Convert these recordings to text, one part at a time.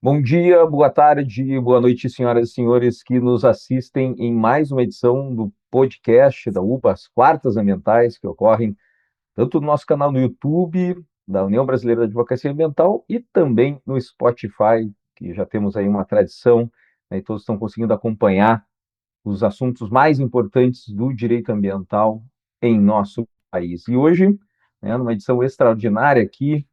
Bom dia, boa tarde, boa noite, senhoras e senhores que nos assistem em mais uma edição do podcast da UBA, as Quartas Ambientais, que ocorrem tanto no nosso canal no YouTube, da União Brasileira de Advocacia Ambiental, e também no Spotify, que já temos aí uma tradição, né, e todos estão conseguindo acompanhar os assuntos mais importantes do direito ambiental em nosso país. E hoje, né, numa edição extraordinária aqui,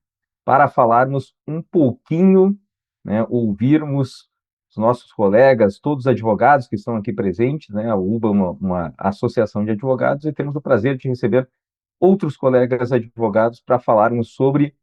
para falarmos um pouquinho, né, ouvirmos os nossos colegas, todos os advogados que estão aqui presentes, né, a UBA é uma associação de advogados, e temos o prazer de receber outros colegas advogados para falarmos sobre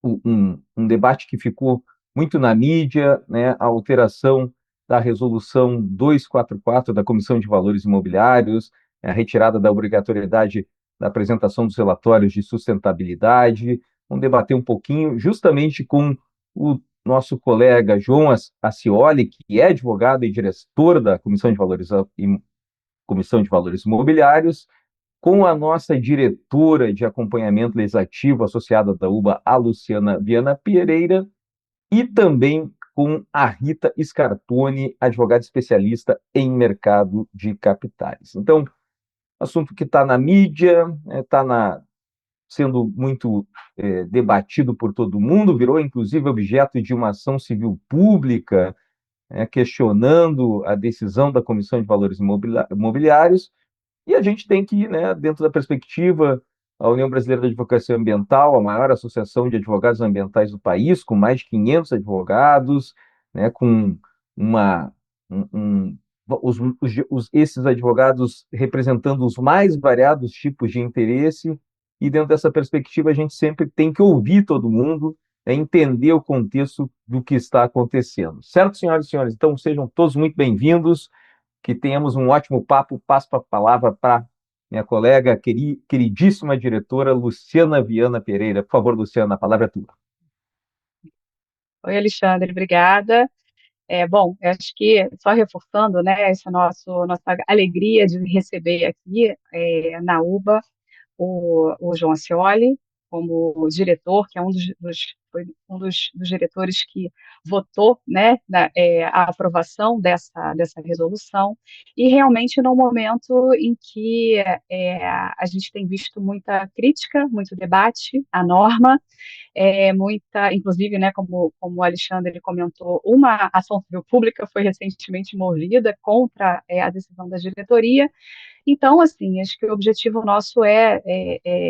um debate que ficou muito na mídia, né, a alteração da resolução 244 da Comissão de Valores Imobiliários, a retirada da obrigatoriedade da apresentação dos relatórios de sustentabilidade. Vamos debater um pouquinho, justamente com o nosso colega João Acioli, que é advogado e diretor da Comissão de Valores Imobiliários, com a nossa diretora de acompanhamento legislativo associada da UBA, a Luciana Viana Pereira, e também com a Rita Scarponi, advogada especialista em mercado de capitais. Então, assunto que está na mídia, está sendo muito debatido por todo mundo, virou inclusive objeto de uma ação civil pública, questionando a decisão da Comissão de Valores Imobiliários, e a gente tem que, né, dentro da perspectiva, a União Brasileira de Advocacia Ambiental, a maior associação de advogados ambientais do país, com mais de 500 advogados, né, com uma, um, um, esses advogados representando os mais variados tipos de interesse, e dentro dessa perspectiva a gente sempre tem que ouvir todo mundo, entender o contexto do que está acontecendo. Certo, senhoras e senhores? Então sejam todos muito bem-vindos, que tenhamos um ótimo papo. Passo a palavra para minha colega, queridíssima diretora Luciana Viana Pereira. Por favor, Luciana, a palavra é tua. Oi, Alexandre, obrigada. Bom, eu acho que só reforçando, né, essa nossa alegria de receber aqui na UBA o João Ascioli como diretor, que é foi um dos diretores que votou, né, a aprovação dessa resolução, e realmente no momento em que a gente tem visto muita crítica, muito debate à norma, muita, inclusive, né, como o Alexandre comentou, uma ação civil pública foi recentemente movida contra a decisão da diretoria. Então, assim, acho que o objetivo nosso é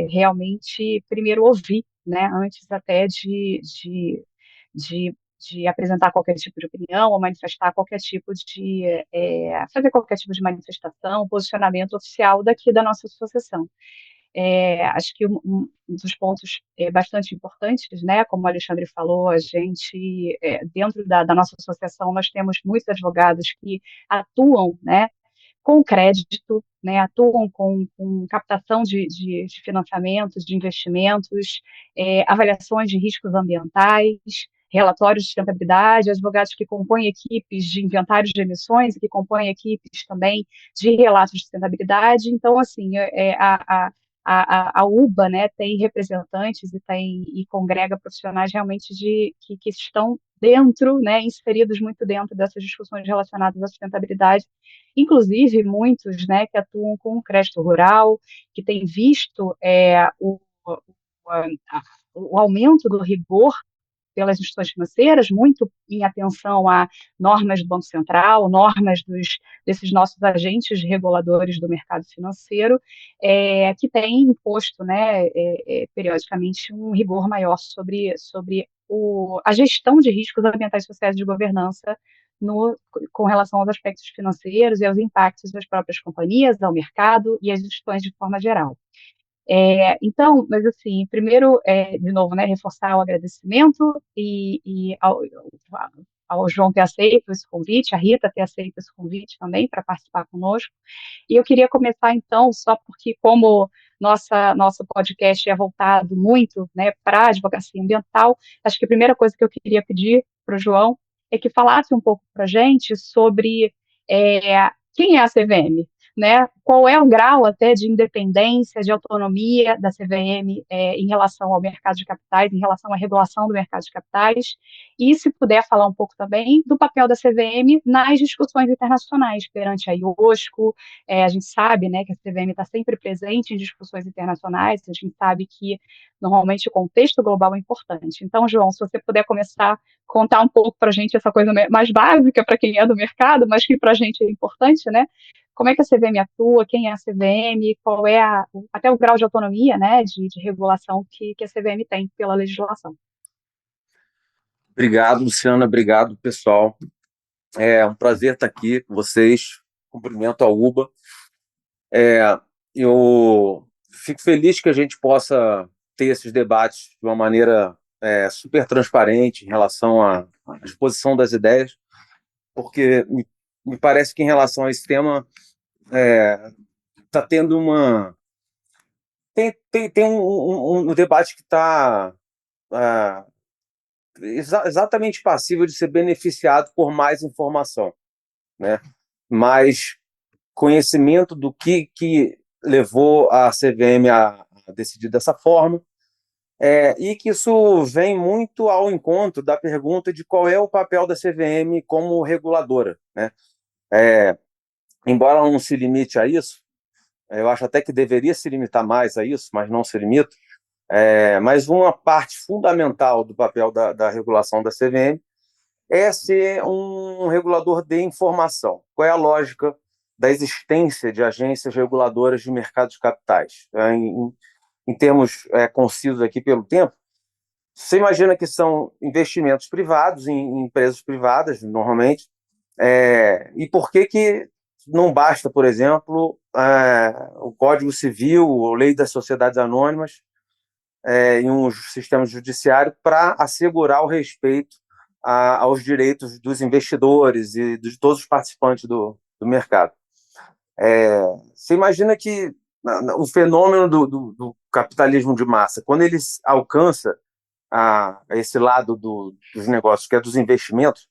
realmente, primeiro, ouvir, né, antes até de, de apresentar qualquer tipo de opinião ou manifestar qualquer tipo fazer qualquer tipo de manifestação, posicionamento oficial daqui da nossa associação. Acho que um dos pontos bastante importantes, né, como o Alexandre falou, a gente, dentro da nossa associação, nós temos muitos advogados que atuam, né, com crédito, né, atuam com captação de financiamentos, de investimentos, avaliações de riscos ambientais, relatórios de sustentabilidade, advogados que compõem equipes de inventários de emissões e que compõem equipes também de relatos de sustentabilidade. Então, assim, a UBA, né, tem representantes e congrega profissionais realmente que estão dentro, né, inseridos muito dentro dessas discussões relacionadas à sustentabilidade, inclusive muitos, né, que atuam com o crédito rural, que têm visto o aumento do rigor pelas instituições financeiras, muito em atenção a normas do Banco Central, normas desses nossos agentes reguladores do mercado financeiro, que têm imposto, né, periodicamente, um rigor maior sobre a gestão de riscos ambientais, sociais e de governança com relação aos aspectos financeiros e aos impactos das próprias companhias, ao mercado e às instituições de forma geral. Então, mas assim, primeiro, de novo, né, reforçar o agradecimento e ao João ter aceito esse convite, a Rita ter aceito esse convite também para participar conosco. E eu queria começar, então, só porque como nosso podcast é voltado muito, né, para a advocacia ambiental, acho que a primeira coisa que eu queria pedir para o João é que falasse um pouco para a gente sobre quem é a CVM, né? Qual é o grau até de independência, de autonomia da CVM em relação ao mercado de capitais, em relação à regulação do mercado de capitais, e se puder falar um pouco também do papel da CVM nas discussões internacionais perante a IOSCO. A gente sabe, né, que a CVM está sempre presente em discussões internacionais, a gente sabe que normalmente o contexto global é importante. Então, João, se você puder começar a contar um pouco para a gente essa coisa mais básica para quem é do mercado, mas que para a gente é importante, né? Como é que a CVM atua, quem é a CVM, qual é até o grau de autonomia, né, de regulação que a CVM tem pela legislação. Obrigado, Luciana. Obrigado, pessoal. É um prazer estar aqui com vocês. Cumprimento a UBA. Eu fico feliz que a gente possa ter esses debates de uma maneira super transparente em relação à exposição das ideias, porque me parece que em relação a esse tema está tendo tem um debate que está exatamente passível de ser beneficiado por mais informação, né? Mais conhecimento do que levou a CVM a decidir dessa forma, e que isso vem muito ao encontro da pergunta de qual é o papel da CVM como reguladora, né? Embora ela não se limite a isso, eu acho até que deveria se limitar mais a isso, mas não se limita. Mas uma parte fundamental do papel da regulação da CVM é ser um regulador de informação. Qual é a lógica da existência de agências reguladoras de mercado de capitais? Em termos concisos aqui pelo tempo, você imagina que são investimentos privados em empresas privadas, normalmente, e por que não basta, por exemplo, o Código Civil, a Lei das Sociedades Anônimas, em um sistema judiciário para assegurar o respeito aos direitos dos investidores e de todos os participantes do mercado. Você imagina que o fenômeno do capitalismo de massa, quando ele alcança esse lado dos negócios, que é dos investimentos,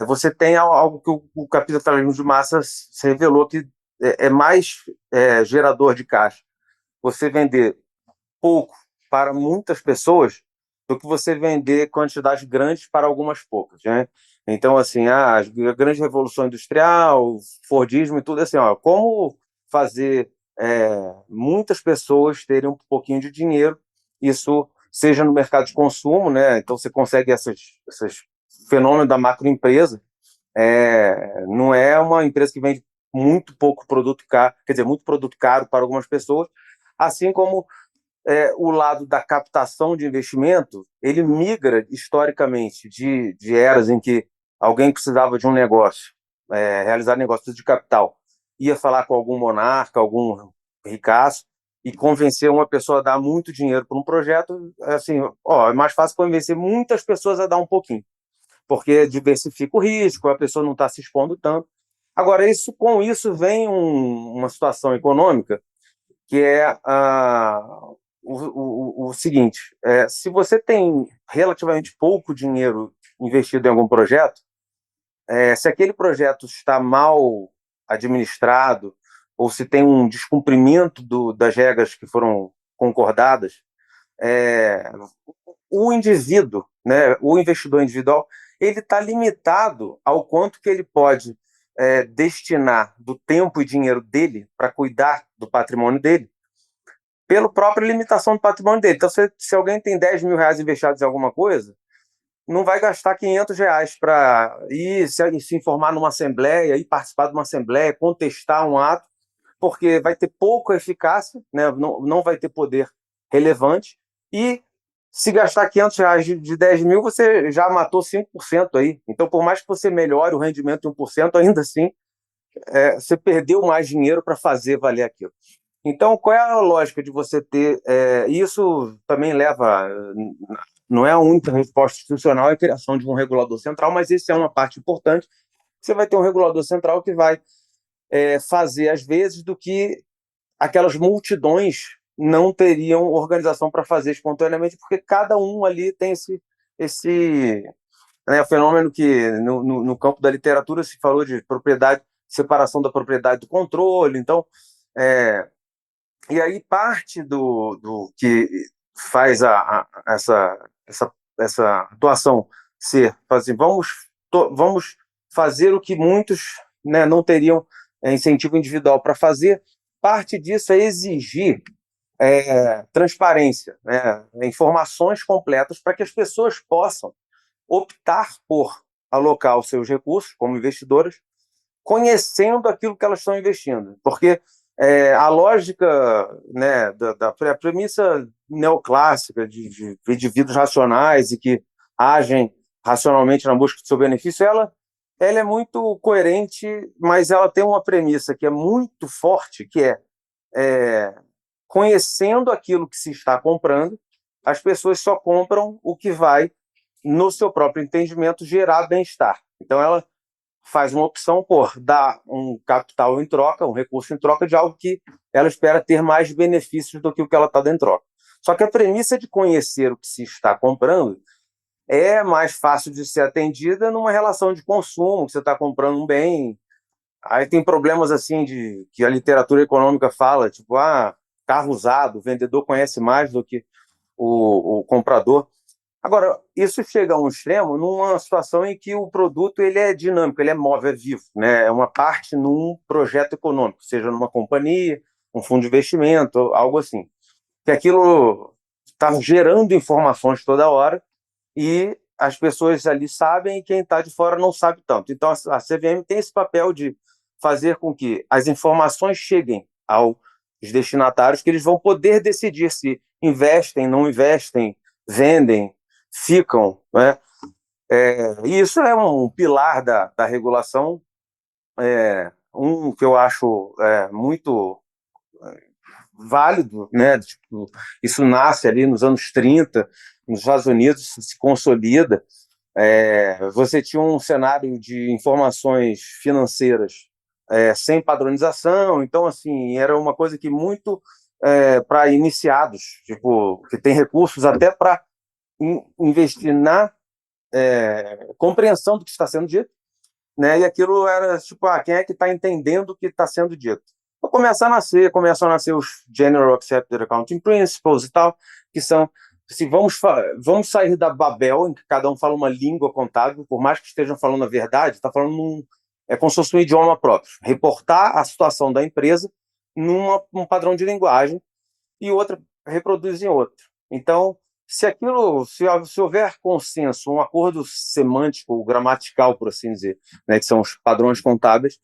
você tem algo que o capitalismo de massa se revelou que é mais gerador de caixa. Você vender pouco para muitas pessoas do que você vender quantidades grandes para algumas poucas, né? Então, assim, a grande revolução industrial, Fordismo e tudo, assim, como fazer muitas pessoas terem um pouquinho de dinheiro, isso seja no mercado de consumo, né? Então você consegue esses fenômenos da macroempresa. Não é uma empresa que vende muito pouco produto caro, quer dizer, muito produto caro para algumas pessoas, assim como o lado da captação de investimento, ele migra historicamente de eras em que alguém precisava de um negócio, realizar negócios de capital, ia falar com algum monarca, algum ricaço, e convencer uma pessoa a dar muito dinheiro para um projeto, assim, é mais fácil convencer muitas pessoas a dar um pouquinho, porque diversifica o risco, a pessoa não está se expondo tanto. Agora, com isso vem uma situação econômica que é o seguinte: se você tem relativamente pouco dinheiro investido em algum projeto, se aquele projeto está mal administrado, ou se tem um descumprimento das regras que foram concordadas, o indivíduo, né, o investidor individual, ele está limitado ao quanto que ele pode destinar do tempo e dinheiro dele para cuidar do patrimônio dele, pela própria limitação do patrimônio dele. Então, se alguém tem 10 mil reais investidos em alguma coisa, não vai gastar 500 reais para ir se informar numa assembleia, ir participar de uma assembleia, contestar um ato, porque vai ter pouca eficácia, né? Não vai ter poder relevante, e se gastar 500 reais de 10 mil, você já matou 5% aí. Então, por mais que você melhore o rendimento de 1%, ainda assim, você perdeu mais dinheiro para fazer valer aquilo. Então, qual é a lógica de você ter... isso também leva... Não é a única resposta institucional, é a criação de um regulador central, mas isso é uma parte importante. Você vai ter um regulador central que vai fazer, às vezes, do que aquelas multidões não teriam organização para fazer espontaneamente, porque cada um ali tem esse fenômeno que no campo da literatura se falou de propriedade, separação da propriedade do controle. Então, e aí parte do que faz essa atuação ser, assim, vamos fazer o que muitos, né, não teriam incentivo individual para fazer. Parte disso é exigir transparência, né, informações completas para que as pessoas possam optar por alocar os seus recursos como investidoras, conhecendo aquilo que elas estão investindo. Porque a lógica, né, a premissa neoclássica de indivíduos racionais e que agem racionalmente na busca do seu benefício, ela é muito coerente, mas ela tem uma premissa que é muito forte, que conhecendo aquilo que se está comprando, as pessoas só compram o que vai, no seu próprio entendimento, gerar bem-estar. Então, ela faz uma opção por dar um capital em troca, um recurso em troca de algo que ela espera ter mais benefícios do que o que ela está dando em troca. Só que a premissa de conhecer o que se está comprando é mais fácil de ser atendida numa relação de consumo, que você está comprando um bem. Aí tem problemas assim que a literatura econômica fala, tipo, carro usado, o vendedor conhece mais do que o comprador. Agora, isso chega a um extremo numa situação em que o produto ele é dinâmico, ele é móvel, é vivo, né? É uma parte num projeto econômico, seja numa companhia, um fundo de investimento, algo assim. Que aquilo está gerando informações toda hora e as pessoas ali sabem e quem está de fora não sabe tanto. Então, a CVM tem esse papel de fazer com que as informações cheguem aos destinatários, que eles vão poder decidir se investem, não investem, vendem, ficam, né? E isso é um pilar da regulação, que eu acho muito válido, né? Tipo, isso nasce ali nos anos 30, nos Estados Unidos, se consolida. Você tinha um cenário de informações financeiras sem padronização, então, assim, era uma coisa que muito para iniciados, tipo, que tem recursos até para investir na compreensão do que está sendo dito, né? E aquilo era tipo, quem é que está entendendo o que está sendo dito? Então, começam a nascer os General Accepted Accounting Principles e tal, que são, assim, vamos sair da Babel, em que cada um fala uma língua contábil, por mais que estejam falando a verdade, está falando como se fosse um idioma próprio. Reportar a situação da empresa num padrão de linguagem e outra reproduz em outro. Então, se houver consenso, um acordo semântico, gramatical, por assim dizer, né, que são os padrões contábeis,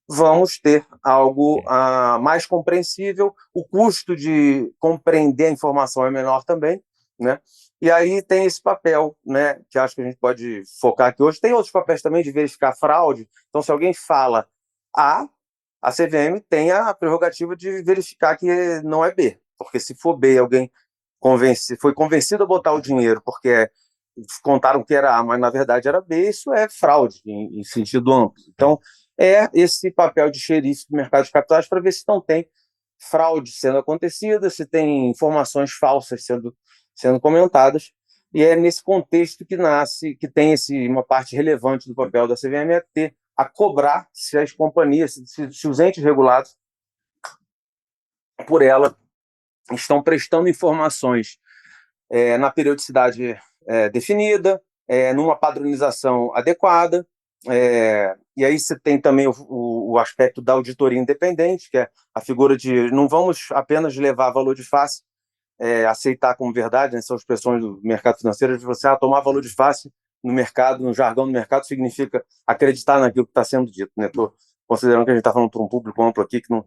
vamos ter algo mais compreensível, o custo de compreender a informação é menor também, né? E aí tem esse papel, né, que acho que a gente pode focar aqui hoje. Tem outros papéis também de verificar fraude. Então, se alguém fala a CVM tem a prerrogativa de verificar que não é B, porque se for B, alguém foi convencido a botar o dinheiro porque contaram que era A, mas na verdade era B, isso é fraude em sentido amplo. Então, esse papel de xerife do mercado de capitais para ver se não tem fraude sendo acontecida, se tem informações falsas sendo comentadas, e é nesse contexto que nasce, que tem uma parte relevante do papel da CVM, a cobrar se as companhias, se os entes regulados por ela estão prestando informações na periodicidade definida, numa padronização adequada, e aí você tem também o aspecto da auditoria independente, que é a figura de não vamos apenas levar valor de face, aceitar como verdade, né, são expressões do mercado financeiro, de você tomar valor de face no mercado, no jargão do mercado, significa acreditar naquilo que está sendo dito. Né? Estou considerando que a gente está falando para um público amplo aqui que não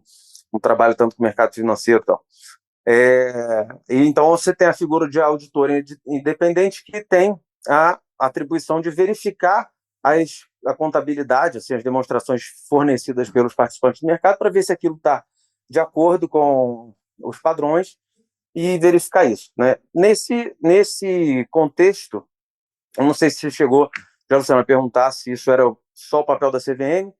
trabalha tanto com o mercado financeiro e tal. Então, você tem a figura de auditor independente que tem a atribuição de verificar a contabilidade, assim, as demonstrações fornecidas pelos participantes do mercado para ver se aquilo está de acordo com os padrões e verificar isso. Né? Nesse contexto, eu não sei se você chegou, já Luciana, a perguntar se isso era só o papel da CVM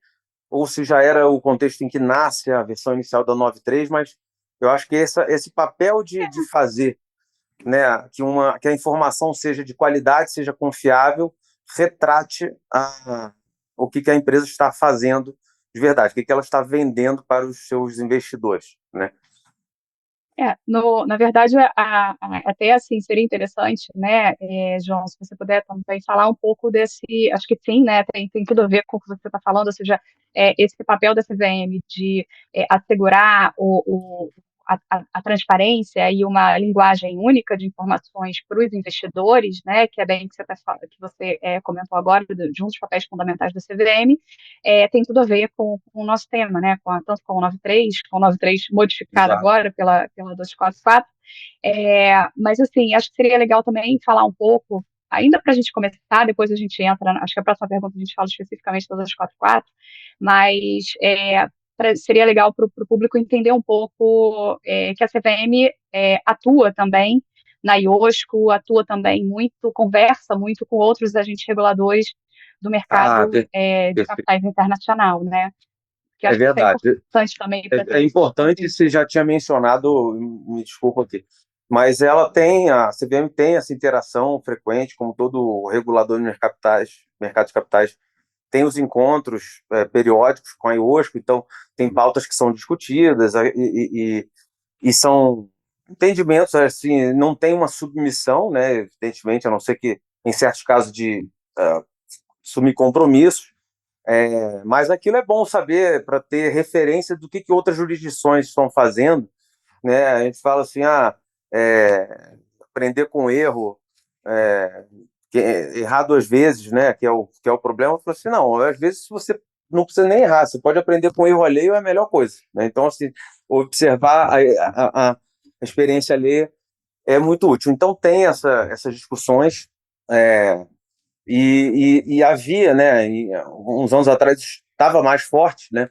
ou se já era o contexto em que nasce a versão inicial da 9.3, mas eu acho que esse papel de fazer, né, que a informação seja de qualidade, seja confiável, retrate o que a empresa está fazendo de verdade, o que ela está vendendo para os seus investidores, né? Na verdade, até assim, seria interessante, né, João, se você puder também falar um pouco desse, acho que sim, né, tem tudo a ver com o que você está falando, ou seja, esse papel da CVM de assegurar a transparência e uma linguagem única de informações para os investidores, né, que é bem que você comentou agora, de um dos papéis fundamentais da CVM, tem tudo a ver com o nosso tema, né, tanto com o 93, com o 93 modificado Exato. agora pela 244, mas assim, acho que seria legal também falar um pouco, ainda para a gente começar, depois a gente entra, acho que a próxima pergunta a gente fala especificamente da 244, mas seria legal para o público entender um pouco que a CVM atua também na IOSCO, atua também muito, conversa muito com outros agentes reguladores do mercado de Perfeito. capitais internacional, né? Que É acho que isso é verdade. importante também para É importante, você já tinha mencionado, me desculpa aqui, mas a CVM tem essa interação frequente, como todo regulador de mercado de capitais, tem os encontros periódicos com a IOSCO, então tem pautas que são discutidas e são entendimentos, assim, não tem uma submissão, né, evidentemente, a não ser que em certos casos de assumir compromissos, mas aquilo é bom saber para ter referência do que outras jurisdições estão fazendo, né? A gente fala assim, aprender com erro, errar 2 vezes, né? Que é o problema. Eu falo assim, não, às vezes você não precisa nem errar, você pode aprender com erro alheio, é a melhor coisa, né? Então, assim, observar a experiência alheia é muito útil. Então, tem essas discussões, e havia, né, uns anos atrás estava mais forte, né?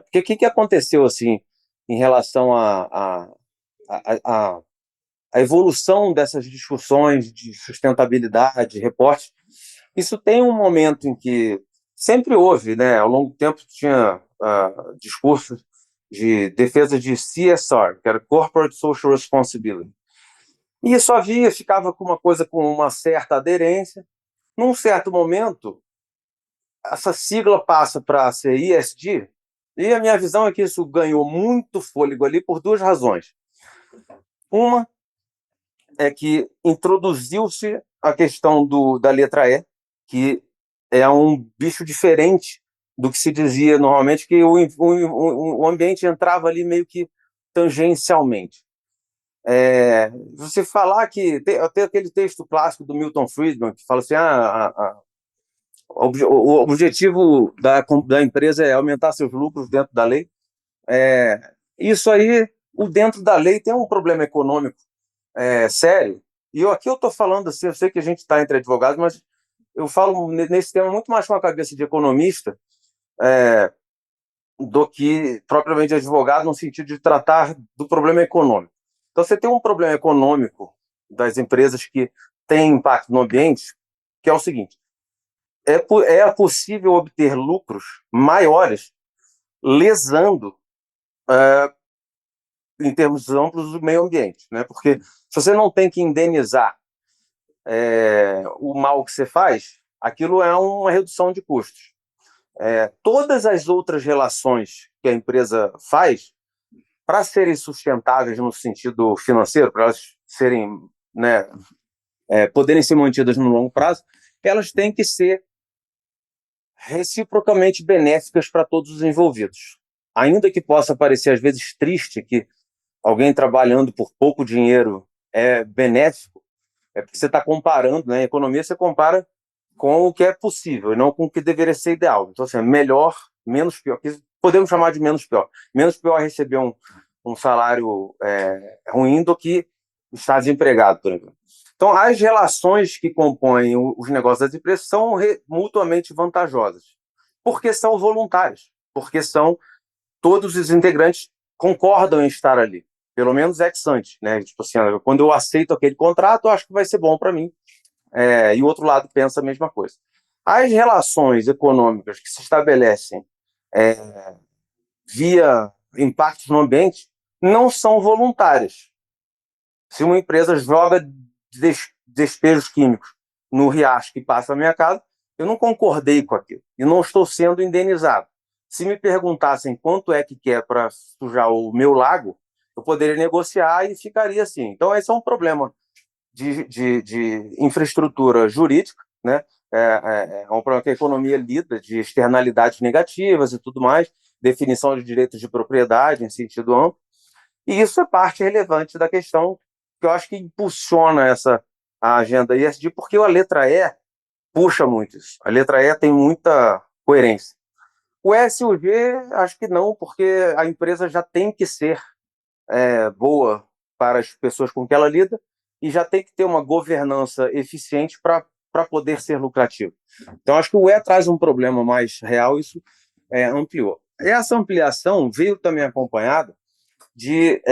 Porque o que aconteceu assim em relação a a evolução dessas discussões de sustentabilidade, reporte? Isso tem um momento em que sempre houve, né? Ao longo do tempo tinha discursos de defesa de CSR, que era Corporate Social Responsibility. E isso ficava com uma coisa com uma certa aderência. Num certo momento, essa sigla passa para ser ESG, e a minha visão é que isso ganhou muito fôlego ali por 2 razões. Uma é que introduziu-se a questão da letra E, que é um bicho diferente do que se dizia normalmente, que o ambiente entrava ali meio que tangencialmente. Você falar que tem até aquele texto clássico do Milton Friedman que fala assim, o objetivo da empresa é aumentar seus lucros dentro da lei. Isso aí, o dentro da lei tem um problema econômico sério. E aqui eu estou falando assim, eu sei que a gente está entre advogados, mas eu falo nesse tema muito mais com a cabeça de economista do que propriamente de advogado, no sentido de tratar do problema econômico. Então, você tem um problema econômico das empresas que têm impacto no ambiente, que é o seguinte: é possível obter lucros maiores lesando, em termos amplos, o meio ambiente, né? Porque se você não tem que indenizar o mal que você faz, aquilo é uma redução de custos. Todas as outras relações que a empresa faz, para serem sustentáveis no sentido financeiro, para elas serem, né, poderem ser mantidas no longo prazo, elas têm que ser reciprocamente benéficas para todos os envolvidos. Ainda que possa parecer às vezes triste que alguém trabalhando por pouco dinheiro é benéfico, é porque você está comparando, né? Em economia você compara com o que é possível e não com o que deveria ser ideal. Então, assim, melhor, menos pior. Podemos chamar de menos pior. Menos pior é receber um salário ruim do que estar desempregado, por exemplo. Então, as relações que compõem os negócios das empresas são mutuamente vantajosas, porque são voluntárias, porque todos os integrantes concordam em estar ali, pelo menos ex ante, né? Tipo assim, quando eu aceito aquele contrato, eu acho que vai ser bom para mim, e o outro lado pensa a mesma coisa. As relações econômicas que se estabelecem via impactos no ambiente não são voluntárias. Se uma empresa joga despejos químicos no riacho que passa na minha casa, eu não concordei com aquilo e não estou sendo indenizado. Se me perguntassem quanto é que quer para sujar o meu lago, eu poderia negociar e ficaria assim. Então, esse é um problema de infraestrutura jurídica, né? É um problema que a economia lida, de externalidades negativas e tudo mais, definição de direitos de propriedade em sentido amplo, e isso é parte relevante da questão que eu acho que impulsiona a agenda ESG, porque a letra E puxa muito isso. A letra E tem muita coerência. O S e o G, acho que não, porque a empresa já tem que ser boa para as pessoas com que ela lida e já tem que ter uma governança eficiente para poder ser lucrativo. Então, acho que o E traz um problema mais real, isso ampliou. Essa ampliação veio também acompanhada de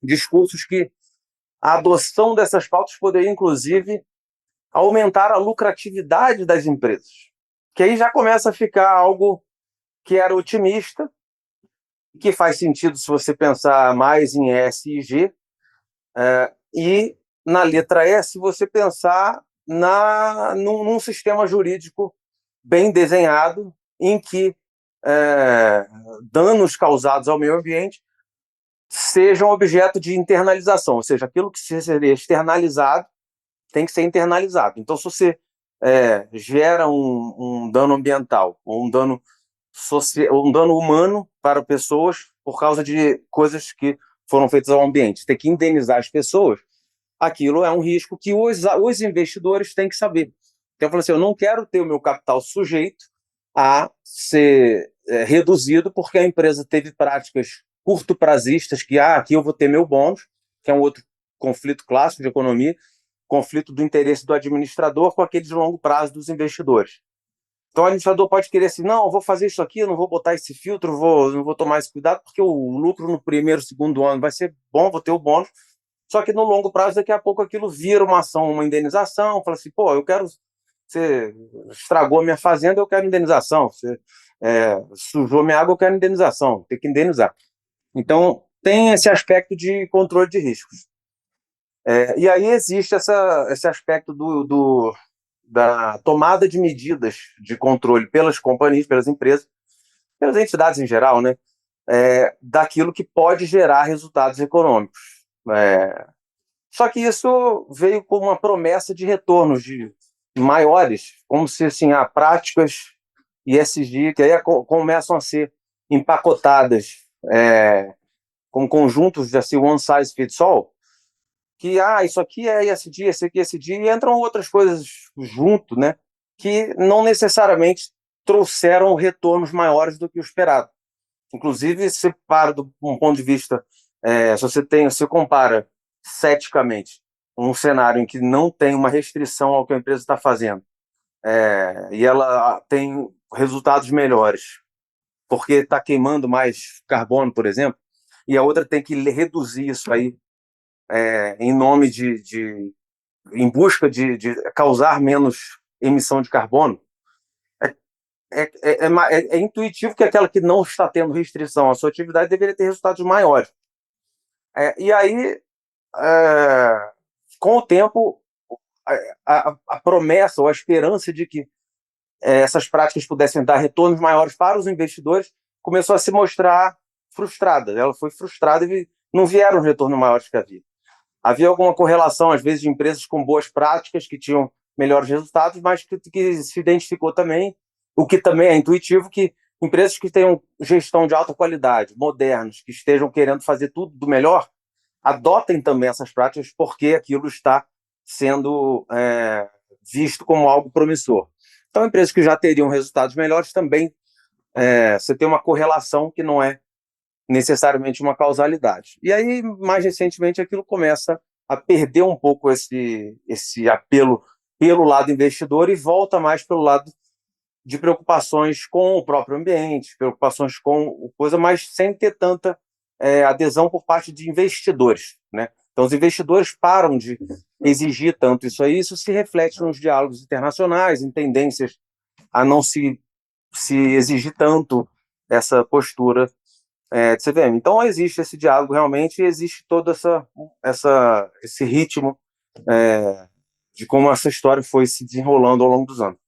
discursos que a adoção dessas pautas poderia, inclusive, aumentar a lucratividade das empresas. Que aí já começa a ficar algo que era otimista, que faz sentido se você pensar mais em S e G, e na letra E, se você pensar num sistema jurídico bem desenhado, em que danos causados ao meio ambiente sejam objeto de internalização, ou seja, aquilo que seria externalizado tem que ser internalizado. Então, se você gera um dano ambiental ou um dano humano para pessoas por causa de coisas que foram feitas ao ambiente, ter que indenizar as pessoas, aquilo é um risco que os investidores têm que saber. Então, eu falei assim, eu não quero ter o meu capital sujeito a ser reduzido porque a empresa teve práticas curto-prazistas, que aqui eu vou ter meu bônus, que é um outro conflito clássico de economia, conflito do interesse do administrador com aquele de longo prazo dos investidores. Então, o administrador pode querer assim, não, eu vou fazer isso aqui, eu não vou botar esse filtro, não vou tomar esse cuidado, porque o lucro no primeiro, segundo ano vai ser bom, vou ter o bônus, só que no longo prazo, daqui a pouco, aquilo vira uma ação, uma indenização, fala assim, pô, você estragou minha fazenda, eu quero indenização, você sujou minha água, eu quero indenização, tem que indenizar. Então, tem esse aspecto de controle de riscos. E aí existe esse aspecto da tomada de medidas de controle pelas companhias, pelas empresas, pelas entidades em geral, né, daquilo que pode gerar resultados econômicos. Só que isso veio com uma promessa de retornos maiores, como se assim, práticas ESG, que aí começam a ser empacotadas como conjuntos de assim, one size fits all, que isso aqui é ESG, esse aqui é ESG, e entram outras coisas junto, né, que não necessariamente trouxeram retornos maiores do que o esperado. Inclusive, se para de um ponto de vista, se você compara ceticamente um cenário em que não tem uma restrição ao que a empresa está fazendo, e ela tem resultados melhores, porque está queimando mais carbono, por exemplo, e a outra tem que reduzir isso aí em nome em busca de causar menos emissão de carbono, é intuitivo que aquela que não está tendo restrição à sua atividade deveria ter resultados maiores. E aí, com o tempo, a promessa ou a esperança de que essas práticas pudessem dar retornos maiores para os investidores começou a se mostrar frustrada. Ela foi frustrada e não vieram os retornos maiores que havia. Havia alguma correlação, às vezes, de empresas com boas práticas que tinham melhores resultados, mas que se identificou também, o que também é intuitivo, que empresas que tenham gestão de alta qualidade, modernos, que estejam querendo fazer tudo do melhor, adotem também essas práticas porque aquilo está sendo visto como algo promissor. Então, empresas que já teriam resultados melhores também, você tem uma correlação que não é necessariamente uma causalidade. E aí, mais recentemente, aquilo começa a perder um pouco esse apelo pelo lado investidor e volta mais pelo lado de preocupações com o próprio ambiente, preocupações com coisa, mas sem ter tanta adesão por parte de investidores, né? Então, os investidores param de exigir tanto isso se reflete nos diálogos internacionais, em tendências a não se exigir tanto essa postura de CVM. Então, existe esse diálogo realmente e existe todo esse ritmo de como essa história foi se desenrolando ao longo dos anos.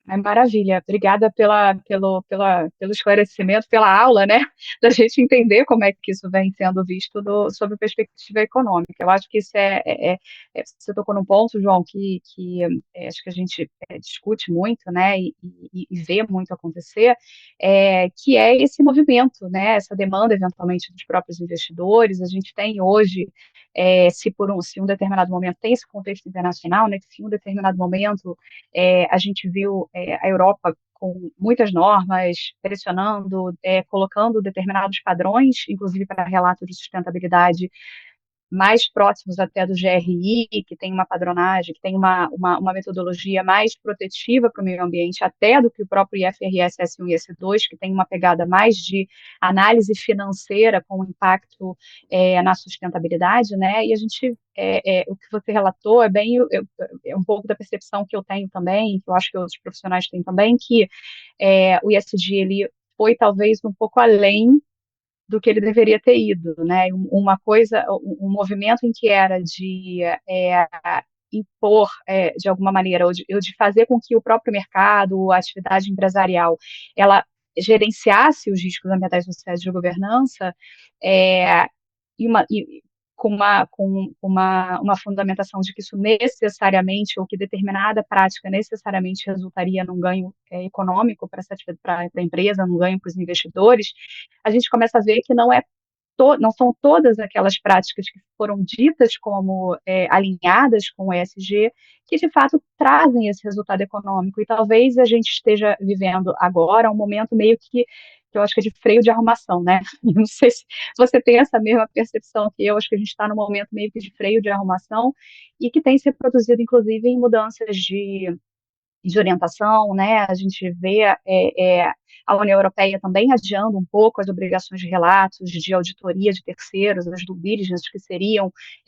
Maravilha, obrigada pelo esclarecimento, pela aula, né, da gente entender como é que isso vem sendo visto sob a perspectiva econômica. Eu acho que isso você tocou num ponto, João, acho que a gente discute muito, né, e vê muito acontecer, que é esse movimento, né, essa demanda, eventualmente, dos próprios investidores. A gente tem hoje, se um determinado momento tem esse contexto internacional, né, que se um determinado momento a gente viu a Europa com muitas normas, pressionando, colocando determinados padrões, inclusive para relatos de sustentabilidade mais próximos até do GRI, que tem uma padronagem, que tem uma metodologia mais protetiva para o meio ambiente, até do que o próprio IFRS S1 e S2, que tem uma pegada mais de análise financeira com impacto na sustentabilidade, né? E a gente, o que você relatou é um pouco da percepção que eu tenho também, que eu acho que outros profissionais têm também, que o ISD, ele foi talvez um pouco além do que ele deveria ter ido, né? Um movimento em que era de impor, de alguma maneira, ou de fazer com que o próprio mercado, a atividade empresarial, ela gerenciasse os riscos ambientais, sociais de governança, é, e com uma fundamentação de que isso necessariamente, ou que determinada prática necessariamente resultaria num ganho econômico para a empresa, num ganho para os investidores, a gente começa a ver que não são todas aquelas práticas que foram ditas como alinhadas com o ESG que de fato trazem esse resultado econômico. E talvez a gente esteja vivendo agora um momento meio que eu acho que é de freio de arrumação, né? Não sei se você tem essa mesma percepção que eu, acho que a gente está num momento meio que de freio de arrumação e que tem se produzido, inclusive, em mudanças de orientação, né? A gente vê a União Europeia também adiando um pouco as obrigações de relatos, de auditoria de terceiros, as due diligence que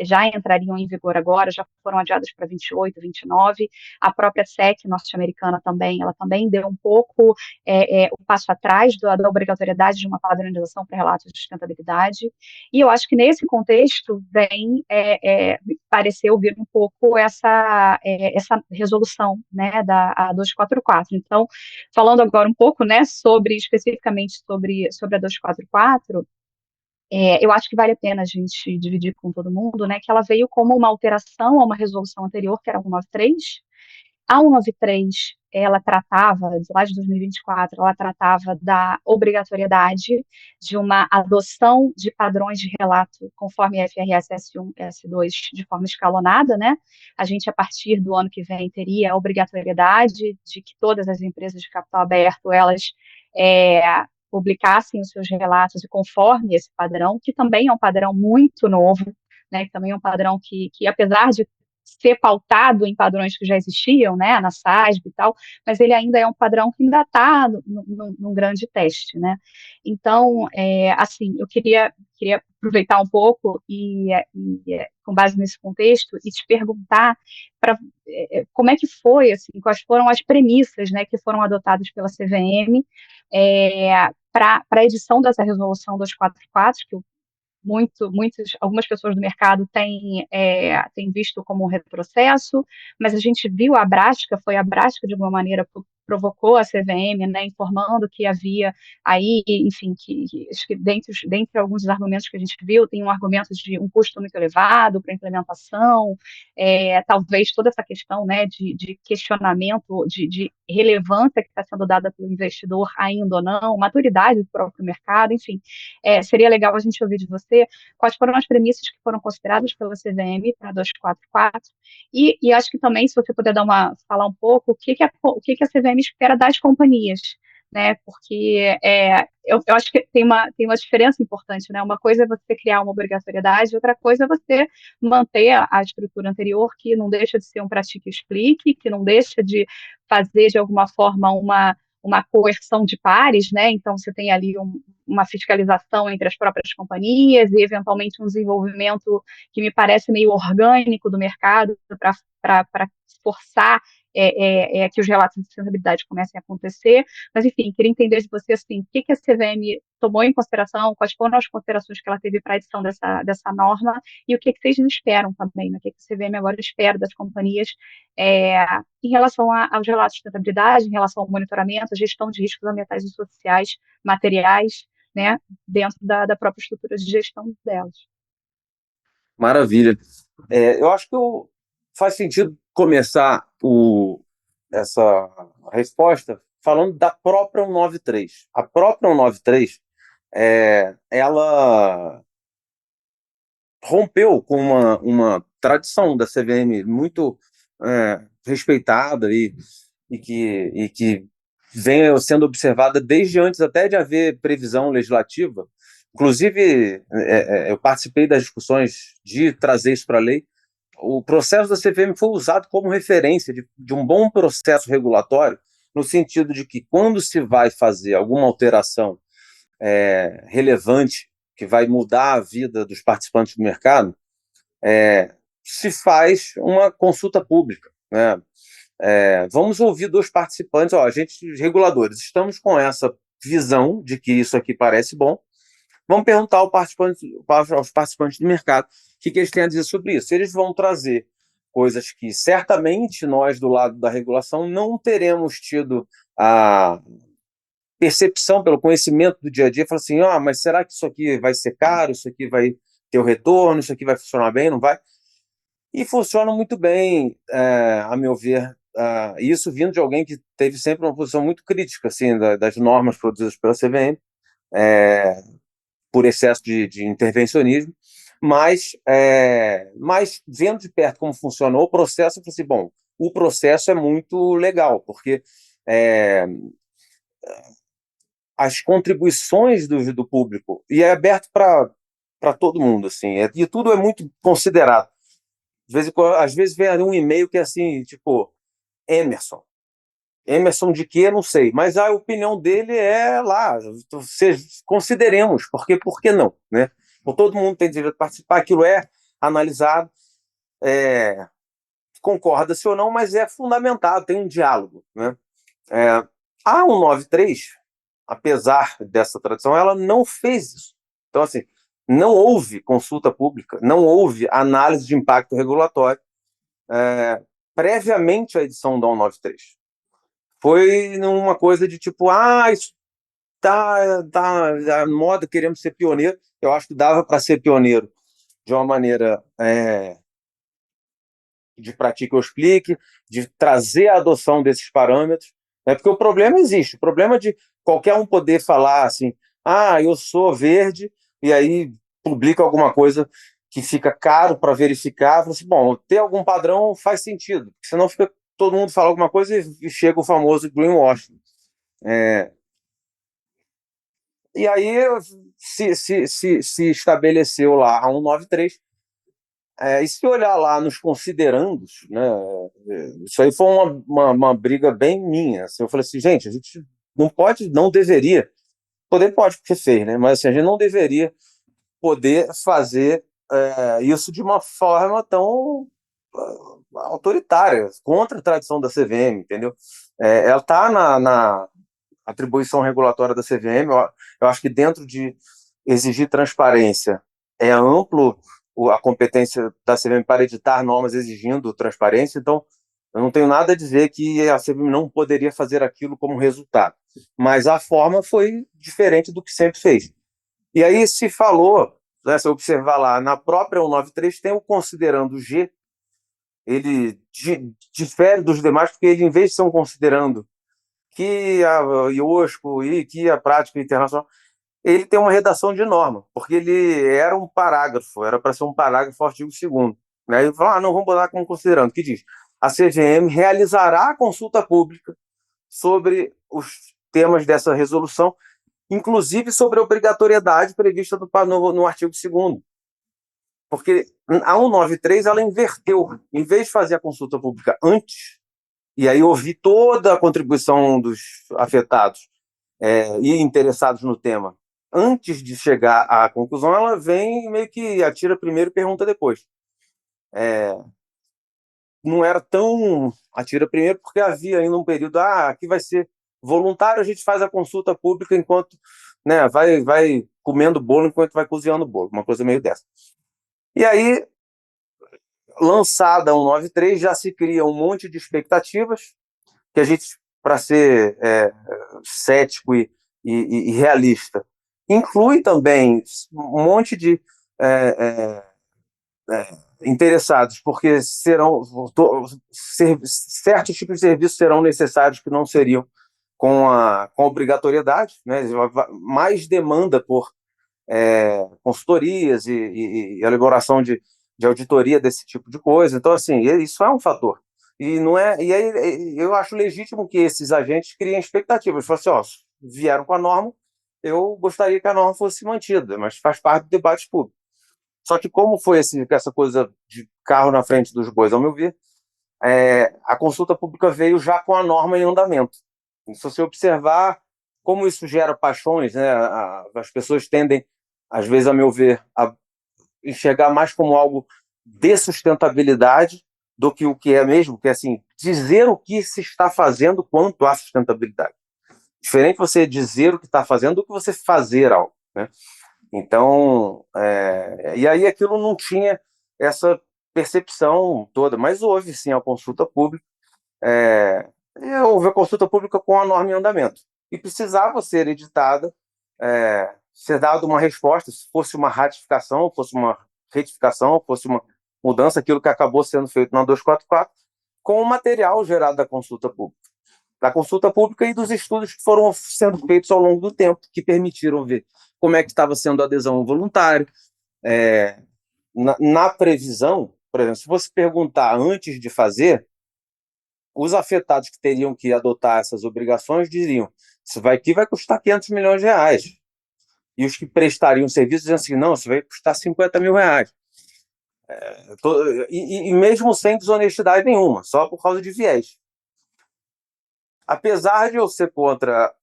já entrariam em vigor agora, já foram adiadas para 28, 29. A própria SEC norte-americana também, ela também deu um pouco o passo atrás da obrigatoriedade de uma padronização para relatos de sustentabilidade. E eu acho que nesse contexto vem pareceu vir um pouco essa resolução, né, a 244. Então, falando agora um pouco, né, especificamente sobre a 244, eu acho que vale a pena a gente dividir com todo mundo, né, que ela veio como uma alteração a uma resolução anterior, que era a 193. A 193, ela tratava, lá de 2024, ela tratava da obrigatoriedade de uma adoção de padrões de relato conforme FRS S1 e S2 de forma escalonada, né? A gente, a partir do ano que vem, teria a obrigatoriedade de que todas as empresas de capital aberto, elas é, publicassem os seus relatos conforme esse padrão, que também é um padrão muito novo, né? Que também é um padrão que apesar de ser pautado em padrões que já existiam, né, na SASB e tal, mas ele ainda é um padrão que ainda está num grande teste, né? Então, assim, eu queria aproveitar um pouco com base nesse contexto e te perguntar como é que foi, assim, quais foram as premissas, né, que foram adotadas pela CVM para a edição dessa resolução 244, que algumas pessoas do mercado têm visto como um retrocesso, mas a gente viu foi a Brasca, de alguma maneira, provocou a CVM, né, informando que havia aí, enfim, acho que dentre alguns dos argumentos que a gente viu, tem um argumento de um custo muito elevado para a implementação, talvez toda essa questão, né, de questionamento, de relevância que está sendo dada pelo investidor ainda ou não, maturidade do próprio mercado, enfim, seria legal a gente ouvir de você quais foram as premissas que foram consideradas pela CVM para 244, e acho que também, se você puder falar um pouco, o que a CVM espera das companhias, né, porque eu acho que tem uma diferença importante, né, uma coisa é você criar uma obrigatoriedade, outra coisa é você manter a estrutura anterior, que não deixa de ser um pratique e explique, que não deixa de fazer, de alguma forma, uma coerção de pares, né? Então você tem ali uma fiscalização entre as próprias companhias e eventualmente um desenvolvimento que me parece meio orgânico do mercado para forçar que os relatos de sustentabilidade comecem a acontecer, mas, enfim, queria entender de você, assim, o que a CVM tomou em consideração, quais foram as considerações que ela teve para a edição dessa norma, e o que vocês esperam também, né? O que a CVM agora espera das companhias em relação aos relatos de sustentabilidade, em relação ao monitoramento, à gestão de riscos ambientais e sociais, materiais, né, dentro da própria estrutura de gestão delas. Maravilha. Eu acho que faz sentido começar essa resposta falando da própria 193. A própria 193, ela rompeu com uma tradição da CVM muito respeitada e que vem sendo observada desde antes até de haver previsão legislativa. Inclusive, eu participei das discussões de trazer isso para a lei. O processo da CVM foi usado como referência de um bom processo regulatório, no sentido de que, quando se vai fazer alguma alteração relevante, que vai mudar a vida dos participantes do mercado, se faz uma consulta pública, né? Vamos ouvir dos participantes, a gente, reguladores, estamos com essa visão de que isso aqui parece bom, vamos perguntar aos participantes do mercado o que eles têm a dizer sobre isso. Eles vão trazer coisas que certamente nós, do lado da regulação, não teremos tido a percepção pelo conhecimento do dia a dia, falar assim, mas será que isso aqui vai ser caro, isso aqui vai ter o retorno, isso aqui vai funcionar bem, não vai? E funciona muito bem, a meu ver, isso vindo de alguém que teve sempre uma posição muito crítica assim, das normas produzidas pela CVM, por excesso de intervencionismo, mas vendo de perto como funcionou o processo, eu falei assim, bom, o processo é muito legal, porque as contribuições do público, e é aberto para todo mundo, assim, e tudo é muito considerado. Às vezes vem um e-mail que é assim, tipo, Emerson de quê? Não sei, mas a opinião dele é lá, consideremos, porque por que não, né? Todo mundo tem direito a participar, aquilo é analisado, concorda-se ou não, mas é fundamentado, tem um diálogo, né? A 193, apesar dessa tradição, ela não fez isso. Então, assim, não houve consulta pública, não houve análise de impacto regulatório previamente à edição da 193. Foi numa coisa de tipo, isso tá a moda, queremos ser pioneiro. Eu acho que dava para ser pioneiro de uma maneira de pratique ou explique, de trazer a adoção desses parâmetros, né? Porque o problema existe, o problema de qualquer um poder falar assim, eu sou verde, e aí publica alguma coisa que fica caro para verificar, assim, bom, ter algum padrão faz sentido, porque senão fica todo mundo fala alguma coisa e chega o famoso greenwashing. E aí se estabeleceu lá a 193, e se olhar lá nos considerandos, né, isso aí foi uma briga bem minha. Assim, eu falei assim, gente, a gente não pode, não deveria, poder pode porque fez, né, mas assim, a gente não deveria poder fazer isso de uma forma tão autoritária, contra a tradição da CVM, entendeu? Ela está na atribuição regulatória da CVM, eu acho que dentro de exigir transparência é amplo a competência da CVM para editar normas exigindo transparência, então eu não tenho nada a dizer que a CVM não poderia fazer aquilo como resultado, mas a forma foi diferente do que sempre fez. E aí se falou, né, se eu observar lá, na própria 193 tem o considerando G, ele difere dos demais porque ele, em vez de ser um considerando que a IOSCO e que a prática internacional, ele tem uma redação de norma, porque ele era um parágrafo, era para ser um parágrafo artigo 2º. Né? Ele falou, não, vamos botar como considerando, que diz, a CVM realizará a consulta pública sobre os temas dessa resolução, inclusive sobre a obrigatoriedade prevista no artigo 2º. Porque a 193 ela inverteu, em vez de fazer a consulta pública antes, e aí ouvir toda a contribuição dos afetados e interessados no tema, antes de chegar à conclusão, ela vem meio que atira primeiro e pergunta depois. não era tão atira primeiro, porque havia ainda um período, aqui vai ser voluntário, a gente faz a consulta pública enquanto, né, vai comendo bolo enquanto vai cozinhando o bolo, uma coisa meio dessa. E aí, lançada a 193, já se cria um monte de expectativas, que a gente, para ser cético e realista, inclui também um monte de interessados, porque certos tipos de serviços serão necessários que não seriam com a obrigatoriedade, né? Mais demanda por consultorias e elaboração de auditoria desse tipo de coisa. Então, assim, isso é um fator. E não é. E aí eu acho legítimo que esses agentes criem expectativas. Falam assim, ó, vieram com a norma, eu gostaria que a norma fosse mantida, mas faz parte do debate público. Só que como foi essa coisa de carro na frente dos bois, ao meu ver, a consulta pública veio já com a norma em andamento. E se você observar como isso gera paixões, né, as pessoas tendem, às vezes, a meu ver, a enxergar mais como algo de sustentabilidade do que o que é mesmo, que é assim, dizer o que se está fazendo quanto à sustentabilidade. Diferente você dizer o que está fazendo do que você fazer algo, né? Então, e aí aquilo não tinha essa percepção toda, mas houve sim a consulta pública, houve a consulta pública com a norma em andamento, e precisava ser editada, ser dada uma resposta, se fosse uma ratificação, fosse uma retificação, fosse uma mudança, aquilo que acabou sendo feito na 244, com o material gerado da consulta pública e dos estudos que foram sendo feitos ao longo do tempo, que permitiram ver como é que estava sendo a adesão voluntária. Na previsão, por exemplo, se você perguntar antes de fazer, os afetados que teriam que adotar essas obrigações diriam: isso aqui vai custar 500 milhões de reais. E os que prestariam serviço diziam assim: não, isso vai custar 50 mil reais. E mesmo sem desonestidade nenhuma, só por causa de viés. Apesar de eu ser contra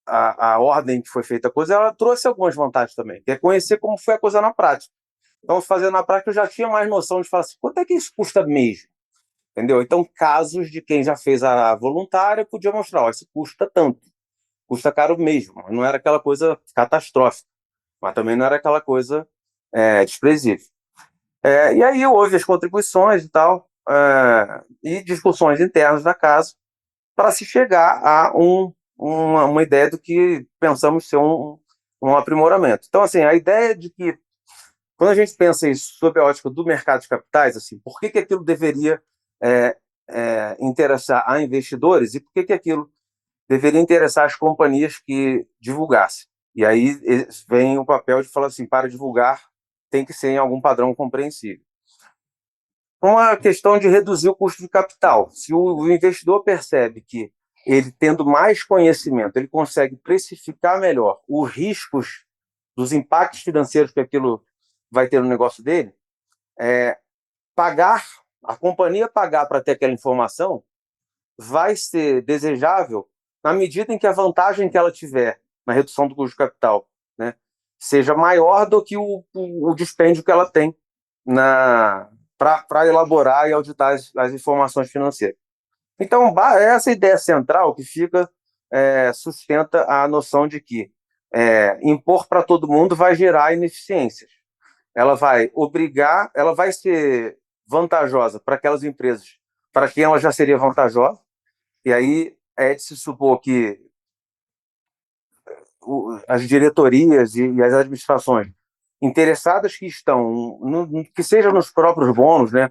a ordem que foi feita a coisa, ela trouxe algumas vantagens também, que é conhecer como foi a coisa na prática. Então, fazendo na prática, eu já tinha mais noção de falar assim, quanto é que isso custa mesmo? Entendeu? Então, casos de quem já fez a voluntária podia mostrar, ó, isso custa tanto, custa caro mesmo. Não era aquela coisa catastrófica, mas também não era aquela coisa desprezível. E aí houve as contribuições e tal, e discussões internas da casa, para se chegar a uma ideia do que pensamos ser um aprimoramento. Então, assim, a ideia de que, quando a gente pensa isso sob a ótica do mercado de capitais, assim, por que aquilo deveria interessar a investidores e por que aquilo deveria interessar as companhias que divulgassem? E aí vem o papel de falar assim, para divulgar tem que ser em algum padrão compreensível. Uma questão de reduzir o custo de capital. Se o investidor percebe que ele, tendo mais conhecimento, ele consegue precificar melhor os riscos dos impactos financeiros que aquilo vai ter no negócio dele, a companhia pagar para ter aquela informação vai ser desejável na medida em que a vantagem que ela tiver na redução do custo de capital, né, seja maior do que o dispêndio que ela tem para elaborar e auditar as informações financeiras. Então, essa ideia central que sustenta a noção de que impor para todo mundo vai gerar ineficiências. Ela vai ser vantajosa para aquelas empresas para quem ela já seria vantajosa, e aí é de se supor que as diretorias e as administrações interessadas que estão, que seja nos próprios bônus, né,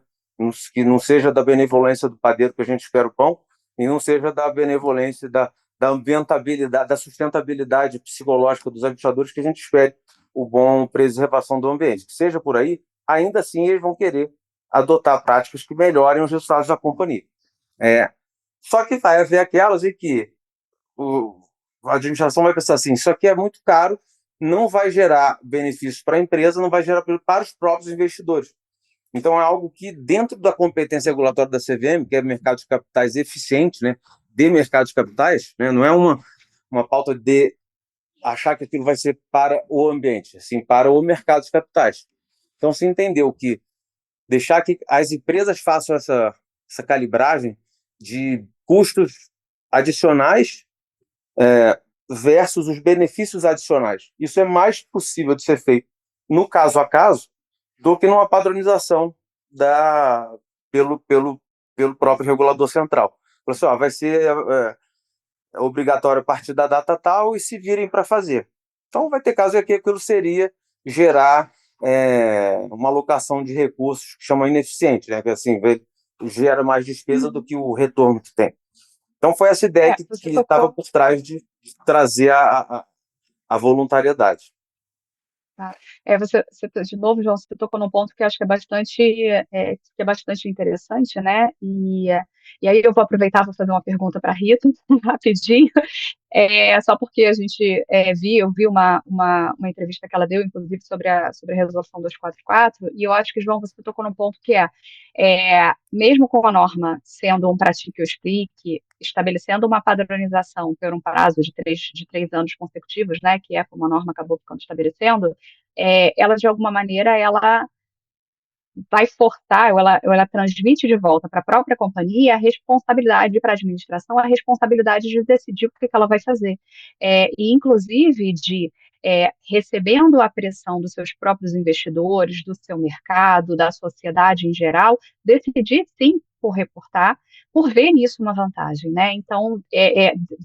que não seja da benevolência do padeiro que a gente espera o pão, e não seja da benevolência da ambientabilidade, da sustentabilidade psicológica dos administradores que a gente espere o bom preservação do ambiente. Que seja por aí, ainda assim eles vão querer adotar práticas que melhorem os resultados da companhia. Só que vai haver aquelas em que a administração vai pensar assim, isso aqui é muito caro, não vai gerar benefício para a empresa, não vai gerar para os próprios investidores. Então é algo que, dentro da competência regulatória da CVM, que é mercado de capitais eficiente, né, de mercado de capitais, né, não é uma pauta de achar que aquilo vai ser para o ambiente, assim, para o mercado de capitais. Então se entendeu que deixar que as empresas façam essa calibragem de custos adicionais versus os benefícios adicionais. Isso é mais possível de ser feito no caso a caso do que numa padronização pelo próprio regulador central. Assim, vai ser obrigatório a partir da data tal e se virem para fazer. Então vai ter caso em que aquilo seria gerar uma alocação de recursos que chama ineficiente, né? Que assim, gera mais despesa do que o retorno que tem. Então foi essa ideia que estava por trás de trazer a voluntariedade. De novo, João, você tocou num ponto que eu acho que é bastante interessante, né? E aí eu vou aproveitar, vou fazer uma pergunta para a Rita, rapidinho, só porque a gente eu vi uma entrevista que ela deu, inclusive, sobre a resolução 244, e eu acho que, João, você tocou num ponto que mesmo com a norma sendo um pratique ou explique, estabelecendo uma padronização por um prazo de três anos consecutivos, né, que é como a norma acabou ficando estabelecendo, ela, de alguma maneira, ela vai forçar, ou ela transmite de volta para a própria companhia a responsabilidade para a administração, a responsabilidade de decidir o que ela vai fazer. E, inclusive, recebendo a pressão dos seus próprios investidores, do seu mercado, da sociedade em geral, decidir, sim, por reportar, por ver nisso uma vantagem, né? Então,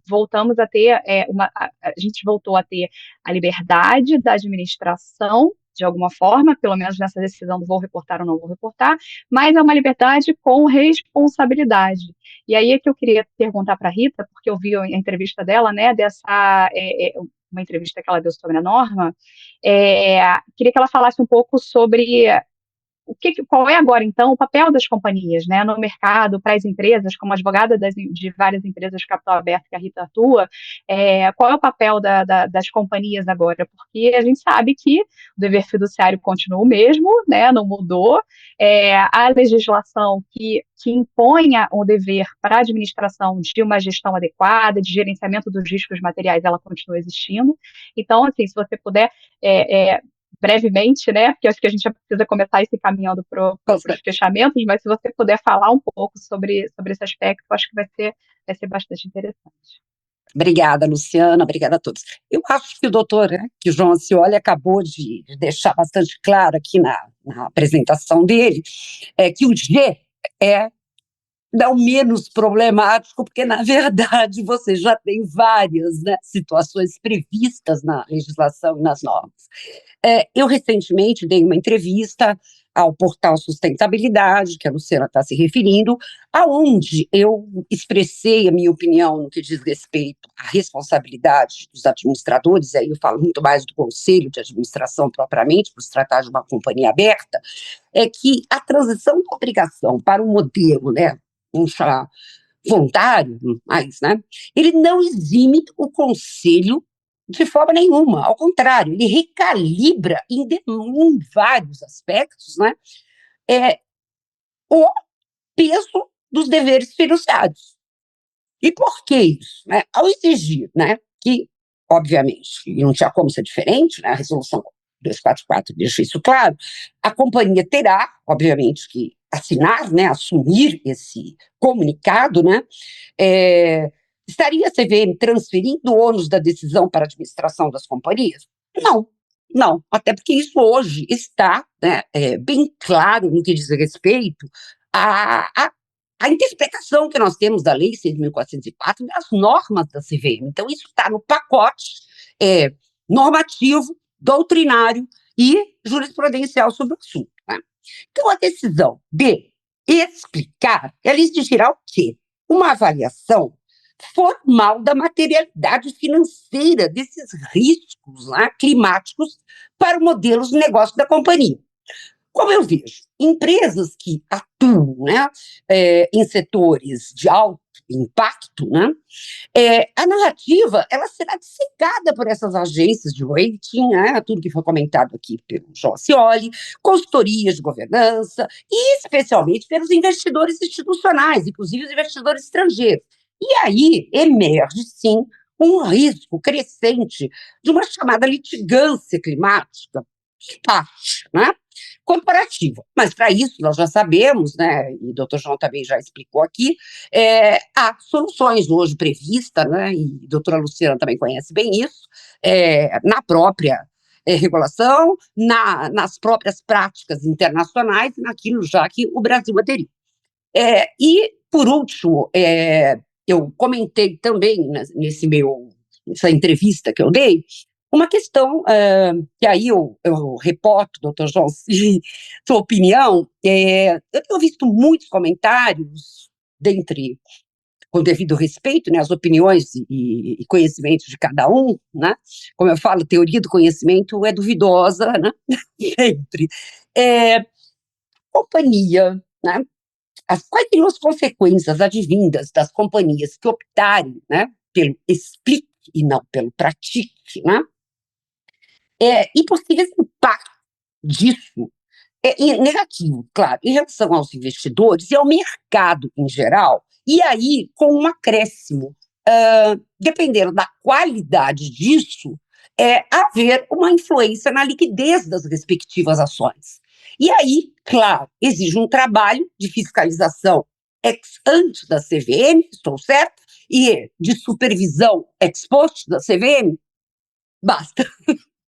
voltamos a ter a gente voltou a ter a liberdade da administração de alguma forma, pelo menos nessa decisão do vou reportar ou não vou reportar, mas é uma liberdade com responsabilidade. E aí é que eu queria perguntar para a Rita, porque eu vi a entrevista dela, né, uma entrevista que ela deu sobre a norma, queria que ela falasse um pouco sobre qual é agora, então, o papel das companhias, né, no mercado, para as empresas, como advogada de várias empresas de capital aberto que a Rita atua, qual é o papel das companhias agora? Porque a gente sabe que o dever fiduciário continua o mesmo, né, não mudou, a legislação que imponha o dever para a administração de uma gestão adequada, de gerenciamento dos riscos materiais, ela continua existindo. Então, assim, se você puder brevemente, né, porque acho que a gente já precisa começar esse caminhando para os fechamentos, mas se você puder falar um pouco sobre esse aspecto, acho que vai ser bastante interessante. Obrigada, Luciana, obrigada a todos. Eu acho que o doutor, que o João Ancioli acabou de deixar bastante claro aqui na apresentação dele, que o G é não menos problemático, porque, na verdade, você já tem várias, né, situações previstas na legislação e nas normas. Eu, recentemente, dei uma entrevista ao portal Sustentabilidade, que a Luciana está se referindo, aonde eu expressei a minha opinião no que diz respeito à responsabilidade dos administradores, aí eu falo muito mais do conselho de administração propriamente, por se tratar de uma companhia aberta, é que a transição da obrigação para um modelo, né, vamos chamar voluntário, mas, né, ele não exime o conselho de forma nenhuma, ao contrário, ele recalibra em vários aspectos, né, o peso dos deveres fiduciários. E por que isso? Né? Ao exigir, né, que, obviamente, e não tinha como ser diferente, né, a resolução 244 deixa isso claro, a companhia terá, obviamente, que assinar, né, assumir esse comunicado, né, estaria a CVM transferindo o ônus da decisão para a administração das companhias? Não, até porque isso hoje está, né, bem claro no que diz respeito à interpretação que nós temos da Lei 6.404 e das normas da CVM. Então, isso está no pacote normativo, doutrinário e jurisprudencial sobre o assunto. Né? Então, a decisão de explicar, ela exigirá o quê? Uma avaliação formal da materialidade financeira desses riscos, né, climáticos para o modelo de negócio da companhia. Como eu vejo, empresas que atuam, né, em setores de alto impacto, né, a narrativa ela será dissecada por essas agências de rating, né, tudo que foi comentado aqui pelo João Acioli, consultorias de governança e especialmente pelos investidores institucionais, inclusive os investidores estrangeiros. E aí emerge, sim, um risco crescente de uma chamada litigância climática, né? corporativa. Mas, para isso, nós já sabemos, né, e o doutor João também já explicou aqui, há soluções hoje previstas, né, e a doutora Luciana também conhece bem isso, na própria regulação, nas próprias práticas internacionais, naquilo já que o Brasil aderiu. E, por último, eu comentei também nessa entrevista que eu dei, uma questão que aí eu reporto, doutor João, se sua opinião, eu tenho visto muitos comentários, dentre, com devido respeito, né, às opiniões e conhecimentos de cada um, né, como eu falo, teoria do conhecimento é duvidosa, né, sempre. Companhia, né, quais seriam as consequências advindas das companhias que optarem, né, pelo explique e não pelo pratique, né, e possíveis impactos disso, e negativo, claro, em relação aos investidores e ao mercado em geral, e aí com um acréscimo, dependendo da qualidade disso, haver uma influência na liquidez das respectivas ações. E aí, claro, exige um trabalho de fiscalização ex ante da CVM, estou certa, e de supervisão ex post da CVM? Basta.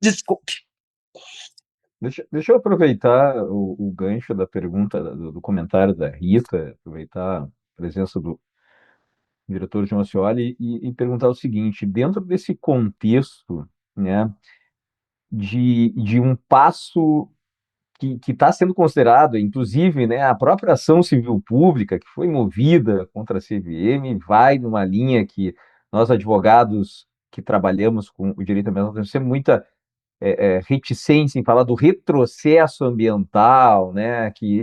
Desculpe. Deixa eu aproveitar o gancho da pergunta, do comentário da Rita, aproveitar a presença do diretor João Ascioli e perguntar o seguinte: dentro desse contexto, né, de um passo que está sendo considerado, inclusive, né, a própria ação civil pública que foi movida contra a CVM vai numa linha que nós, advogados que trabalhamos com o direito ambiental, temos sempre muita reticência em falar do retrocesso ambiental, né, que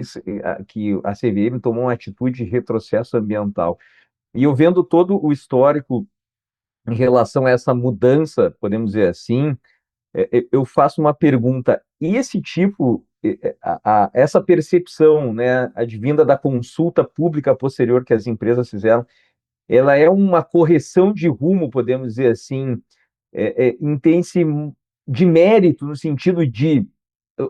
a CVM tomou uma atitude de retrocesso ambiental. E eu vendo todo o histórico em relação a essa mudança, podemos dizer assim, eu faço uma pergunta: e esse tipo, essa percepção, né, advinda da consulta pública posterior que as empresas fizeram, ela é uma correção de rumo, podemos dizer assim, intense de mérito, no sentido de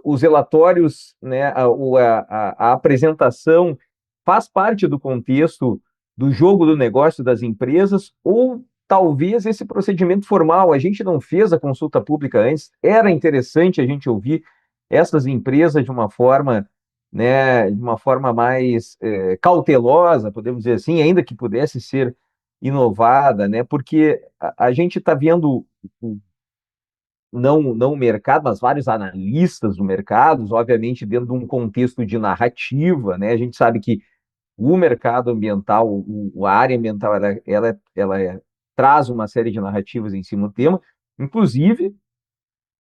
os relatórios, né, a apresentação faz parte do contexto do jogo do negócio das empresas, ou talvez esse procedimento formal, a gente não fez a consulta pública antes, era interessante a gente ouvir essas empresas de uma forma, né, de uma forma mais cautelosa, podemos dizer assim, ainda que pudesse ser inovada, né, porque a gente está vendo não o mercado, mas vários analistas do mercado, obviamente dentro de um contexto de narrativa, né? A gente sabe que o mercado ambiental, a área ambiental, ela traz uma série de narrativas em cima do tema, inclusive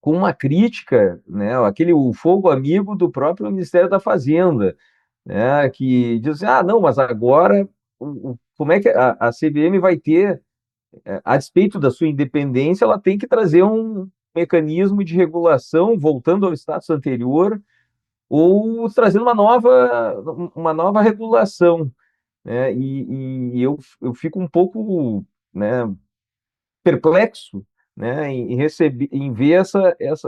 com uma crítica, né? O fogo amigo do próprio Ministério da Fazenda, né? Que diz, não, mas agora como é que a CVM vai ter, a despeito da sua independência, ela tem que trazer um mecanismo de regulação voltando ao status anterior ou trazendo uma nova regulação, né? E eu fico um pouco, né, perplexo, né, em ver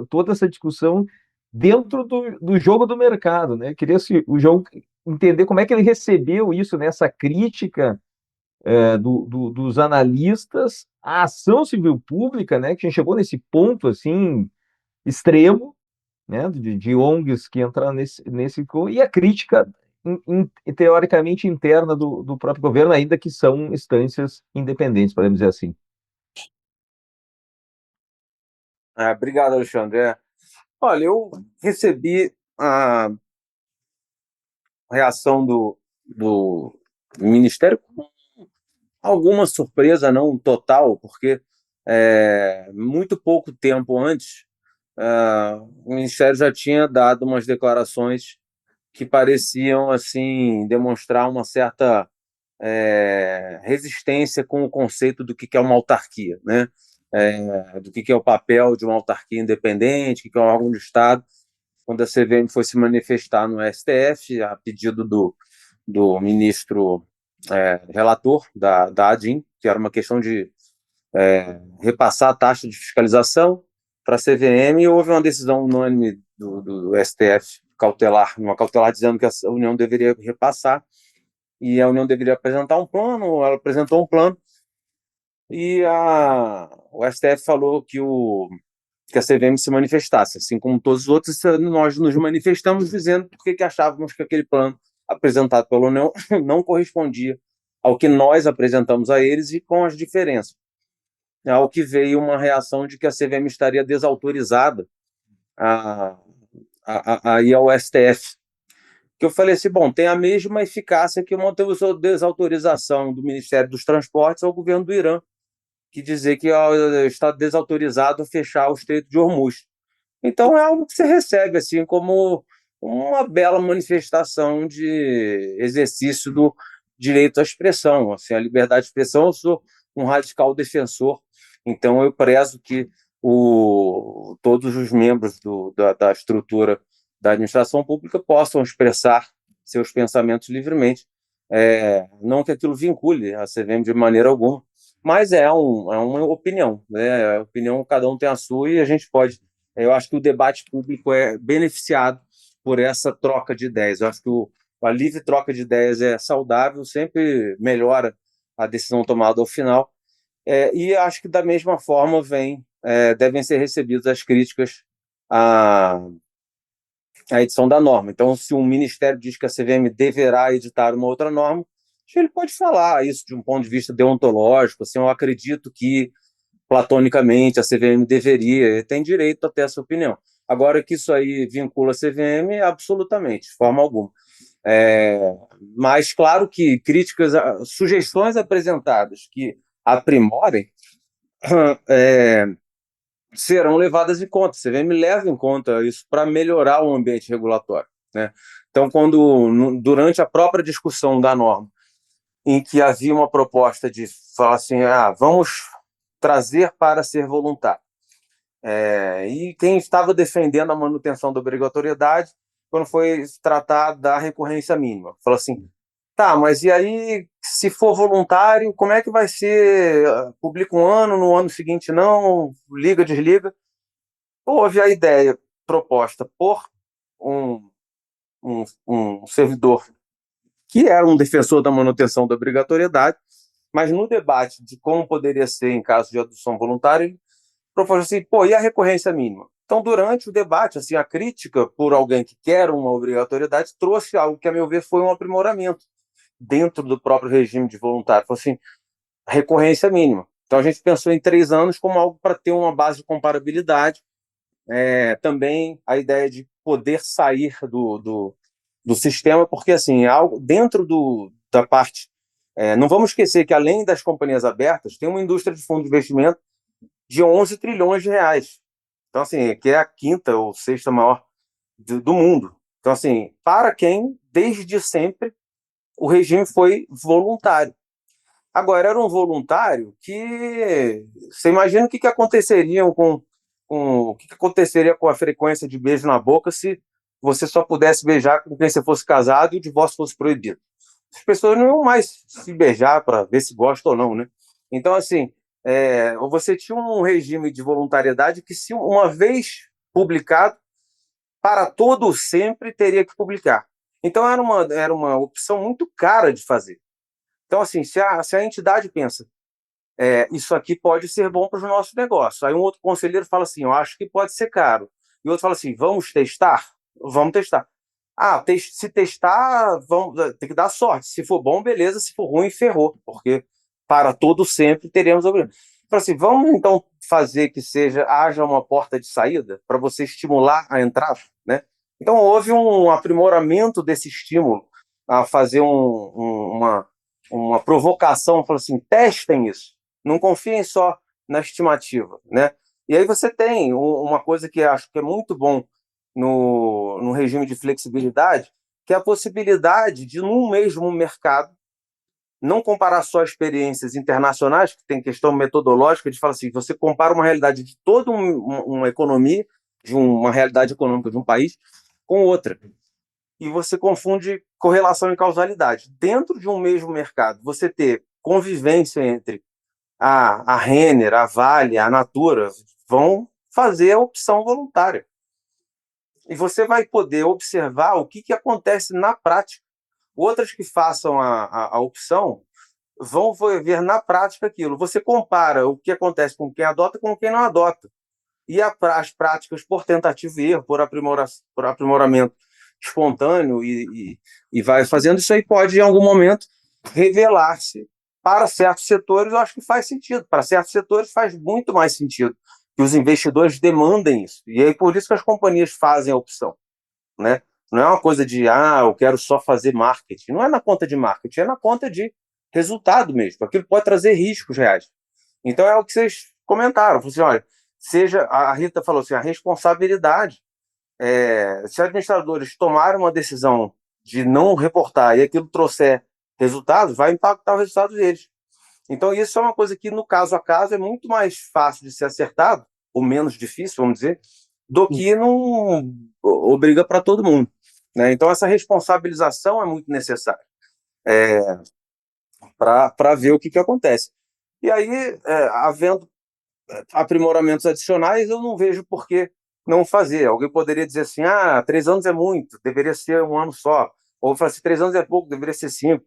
toda essa discussão dentro do jogo do mercado, né? Queria o João entender como é que ele recebeu isso, né, essa crítica dos analistas, a ação civil pública, né, que a gente chegou nesse ponto assim extremo, né, de ONGs que entraram e a crítica teoricamente interna do próprio governo, ainda que são instâncias independentes, podemos dizer assim. Obrigado, Alexandre. Olha, eu recebi a reação do Ministério com alguma surpresa, não total, porque muito pouco tempo antes, o Ministério já tinha dado umas declarações que pareciam assim demonstrar uma certa resistência com o conceito do que é uma autarquia, né? Do que é o papel de uma autarquia independente, o que é um órgão de Estado. Quando a CVM foi se manifestar no STF, a pedido do ministro relator da ADIM, que era uma questão de repassar a taxa de fiscalização para a CVM, e houve uma decisão unânime do STF cautelar, numa cautelar dizendo que a União deveria repassar, e a União deveria apresentar um plano, ela apresentou um plano, e o STF falou que a CVM se manifestasse, assim como todos os outros, nós nos manifestamos dizendo porque achávamos que aquele plano apresentado pela União não correspondia ao que nós apresentamos a eles e com as diferenças. Ao que veio uma reação de que a CVM estaria desautorizada a ir ao STF. Que eu falei assim, bom, tem a mesma eficácia que uma desautorização do Ministério dos Transportes ao governo do Irã, que dizer que está desautorizado a fechar o Estreito de Hormuz. Então é algo que você recebe assim como uma bela manifestação de exercício do direito à expressão. Assim, a liberdade de expressão, eu sou um radical defensor, então eu prezo que todos os membros da estrutura da administração pública possam expressar seus pensamentos livremente. Não que aquilo vincule a CVM de maneira alguma, mas é uma opinião, né? A opinião, cada um tem a sua e a gente pode. Eu acho que o debate público é beneficiado por essa troca de ideias. Eu acho que a livre troca de ideias é saudável, sempre melhora a decisão tomada ao final. E acho que, da mesma forma, devem ser recebidas as críticas à edição da norma. Então, se um ministério diz que a CVM deverá editar uma outra norma, ele pode falar isso de um ponto de vista deontológico. Assim, eu acredito que, platonicamente, a CVM deveria, tem direito a ter essa opinião. Agora, que isso aí vincula a CVM, absolutamente, de forma alguma. Mas, claro que críticas, sugestões apresentadas que aprimorem, serão levadas em conta. A CVM leva em conta isso para melhorar o ambiente regulatório, né? Então, durante a própria discussão da norma, em que havia uma proposta de falar assim, vamos trazer para ser voluntário. E quem estava defendendo a manutenção da obrigatoriedade, quando foi tratar da recorrência mínima, falou assim, tá, mas e aí, se for voluntário, como é que vai ser? Publica um ano, no ano seguinte não, liga, desliga. Houve a ideia proposta por um servidor que era um defensor da manutenção da obrigatoriedade, mas no debate de como poderia ser em caso de adoção voluntária, ele propôs assim, e a recorrência mínima? Então, durante o debate, assim, a crítica por alguém que quer uma obrigatoriedade trouxe algo que, a meu ver, foi um aprimoramento dentro do próprio regime de voluntário. Falou assim, recorrência mínima. Então, a gente pensou em 3 anos como algo para ter uma base de comparabilidade. Também a ideia de poder sair do sistema, porque, assim, algo dentro da parte... não vamos esquecer que, além das companhias abertas, tem uma indústria de fundo de investimento de 11 trilhões de reais. Então, assim, que é a quinta ou sexta maior do mundo. Então, assim, para quem, desde sempre, o regime foi voluntário. Agora, era um voluntário que... Você imagina o que aconteceria o que aconteceria com a frequência de beijo na boca se você só pudesse beijar com quem você fosse casado e o divórcio fosse proibido. As pessoas não iam mais se beijar para ver se gostam ou não, né? Então, assim, você tinha um regime de voluntariedade que, se uma vez publicado, para todo sempre teria que publicar. Então, era uma opção muito cara de fazer. Então, assim, se a entidade pensa, isso aqui pode ser bom para os nossos negócios. Aí um outro conselheiro fala assim, eu acho que pode ser caro. E o outro fala assim, vamos testar? Vamos testar. Se testar, tem que dar sorte. Se for bom, beleza. Se for ruim, ferrou. Porque para todo sempre teremos obrigação. Fala assim, vamos então fazer que haja uma porta de saída para você estimular a entrada, né? Então houve um aprimoramento desse estímulo a fazer uma provocação, falou assim, testem isso, não confiem só na estimativa, né? E aí você tem uma coisa que acho que é muito bom no regime de flexibilidade, que é a possibilidade de, num mesmo mercado, não comparar só experiências internacionais, que tem questão metodológica de falar assim, você compara uma realidade de toda uma economia, de uma realidade econômica de um país, com outra. E você confunde correlação e causalidade. Dentro de um mesmo mercado, você ter convivência entre a Renner, a Vale, a Natura, vão fazer a opção voluntária. e você vai poder observar o que acontece na prática. Outras que façam a opção vão ver na prática aquilo. Você compara o que acontece com quem adota com quem não adota. E as práticas por tentativa e erro, por aprimoramento espontâneo e vai fazendo isso aí, pode em algum momento revelar-se para certos setores. Eu acho que faz sentido. Para certos setores faz muito mais sentido que os investidores demandem isso. E aí por isso que as companhias fazem a opção, né? Não é uma coisa de, eu quero só fazer marketing. Não é na conta de marketing, é na conta de resultado mesmo. Aquilo pode trazer riscos reais. Então é o que vocês comentaram. Assim, olha, a Rita falou assim, a responsabilidade. Se administradores tomarem uma decisão de não reportar e aquilo trouxer resultados, vai impactar os resultados deles. Então isso é uma coisa que, no caso a caso, é muito mais fácil de ser acertado, ou menos difícil, vamos dizer, do que não obriga para todo mundo, né? Então essa responsabilização é muito necessária para ver o que acontece. E aí, havendo aprimoramentos adicionais, eu não vejo por que não fazer. Alguém poderia dizer assim, 3 anos é muito, deveria ser 1 ano só. Ou falar assim, 3 anos é pouco, deveria ser 5.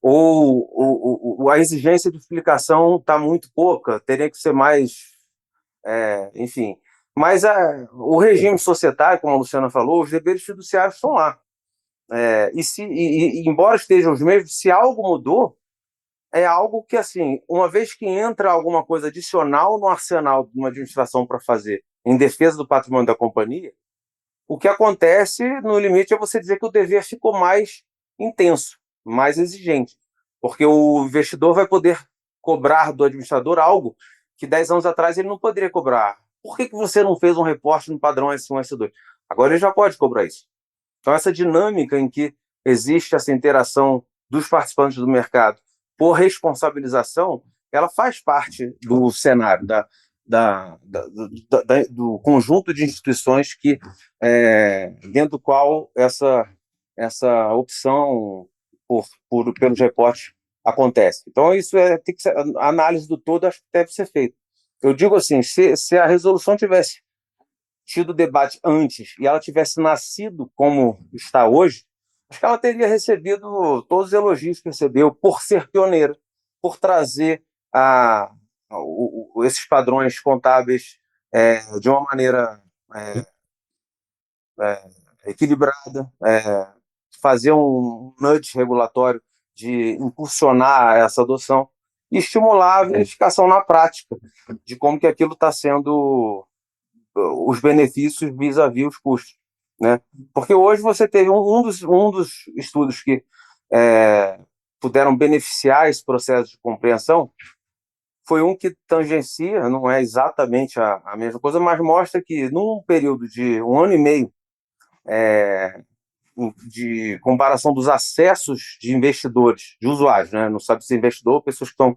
Ou a exigência de explicação está muito pouca, teria que ser mais, enfim. Mas o regime societário, como a Luciana falou, os deveres fiduciários estão lá. Embora estejam os mesmos, se algo mudou, é algo que, assim, uma vez que entra alguma coisa adicional no arsenal de uma administração para fazer em defesa do patrimônio da companhia, o que acontece, no limite, é você dizer que o dever ficou mais intenso, mais exigente, porque o investidor vai poder cobrar do administrador algo que 10 anos atrás ele não poderia cobrar. Por que você não fez um reporte no padrão S1, S2? Agora ele já pode cobrar isso. Então, essa dinâmica em que existe essa interação dos participantes do mercado por responsabilização, ela faz parte do cenário, do conjunto de instituições que, dentro do qual essa opção pelos reportes acontece. Então, isso tem que ser, a análise do todo acho que deve ser feita. Eu digo assim, se a resolução tivesse tido debate antes e ela tivesse nascido como está hoje, acho que ela teria recebido todos os elogios que recebeu por ser pioneira, por trazer esses padrões contábeis de uma maneira equilibrada, fazer um nudge regulatório de impulsionar essa adoção e estimular a verificação na prática de como que aquilo está sendo os benefícios vis-à-vis os custos, né? Porque hoje você teve um dos estudos que puderam beneficiar esse processo de compreensão, foi um que tangencia, não é exatamente a mesma coisa, mas mostra que num período de 1 ano e meio de comparação dos acessos de investidores, de usuários, né? Não sabe se é investidor ou pessoas que estão,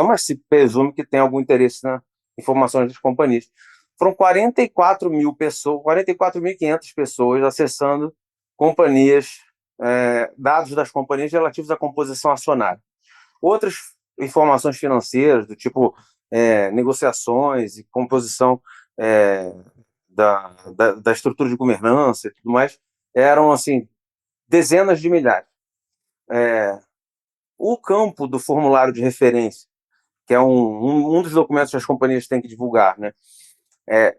mas se presume que tem algum interesse nas informações das companhias. Foram 44.000 pessoas, 44.500 pessoas acessando companhias, dados das companhias relativos à composição acionária. Outras informações financeiras, do tipo negociações e composição da estrutura de governança e tudo mais, eram assim dezenas de milhares. O campo do formulário de referência, que é um dos documentos que as companhias têm que divulgar, né,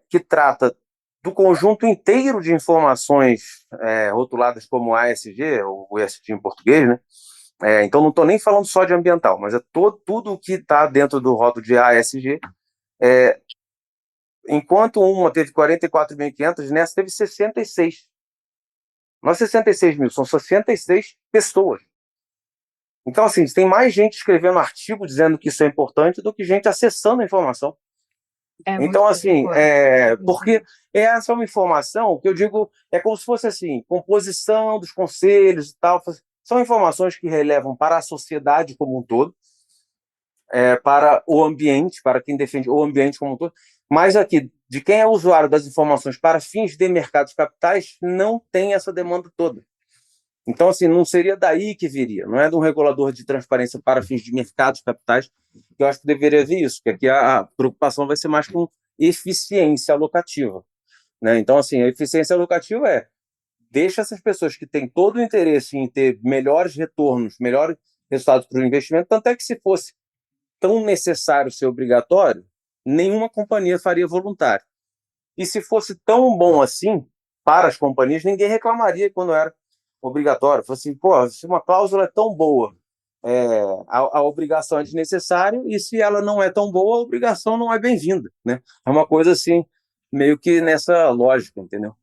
que trata do conjunto inteiro de informações rotuladas como ASG, ou ESG em português, né? Então não estou nem falando só de ambiental, mas é tudo o que está dentro do rótulo de ASG. Enquanto uma teve 44.500, nessa teve 66. Não é 66 mil, são 66 pessoas. Então, assim, tem mais gente escrevendo artigo dizendo que isso é importante do que gente acessando a informação. Então, assim, porque essa é uma informação que eu digo, é como se fosse assim, composição dos conselhos e tal, são informações que relevam para a sociedade como um todo, para o ambiente, para quem defende o ambiente como um todo, mas aqui, de quem é usuário das informações para fins de mercados capitais, não tem essa demanda toda. Então, assim, não seria daí que viria, não é de um regulador de transparência para fins de mercados capitais, que eu acho que deveria vir isso, porque aqui a preocupação vai ser mais com eficiência alocativa. né? Então, assim, a eficiência alocativa deixa essas pessoas que têm todo o interesse em ter melhores retornos, melhores resultados para o investimento, tanto é que se fosse tão necessário ser obrigatório, nenhuma companhia faria voluntário. E se fosse tão bom assim, para as companhias, ninguém reclamaria quando era obrigatório. Fosse assim, pô, se uma cláusula é tão boa, a obrigação é desnecessária, e se ela não é tão boa, a obrigação não é bem-vinda, né? É uma coisa assim, meio que nessa lógica, entendeu?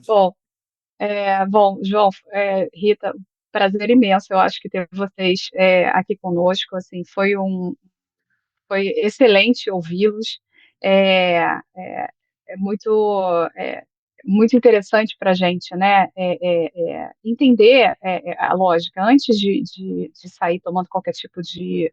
Bom, bom, João, Rita, prazer imenso. Eu acho que ter vocês aqui conosco, assim, foi excelente ouvi-los. É, é, é muito, é, muito interessante para a gente, né? Entender a lógica antes de sair tomando qualquer tipo de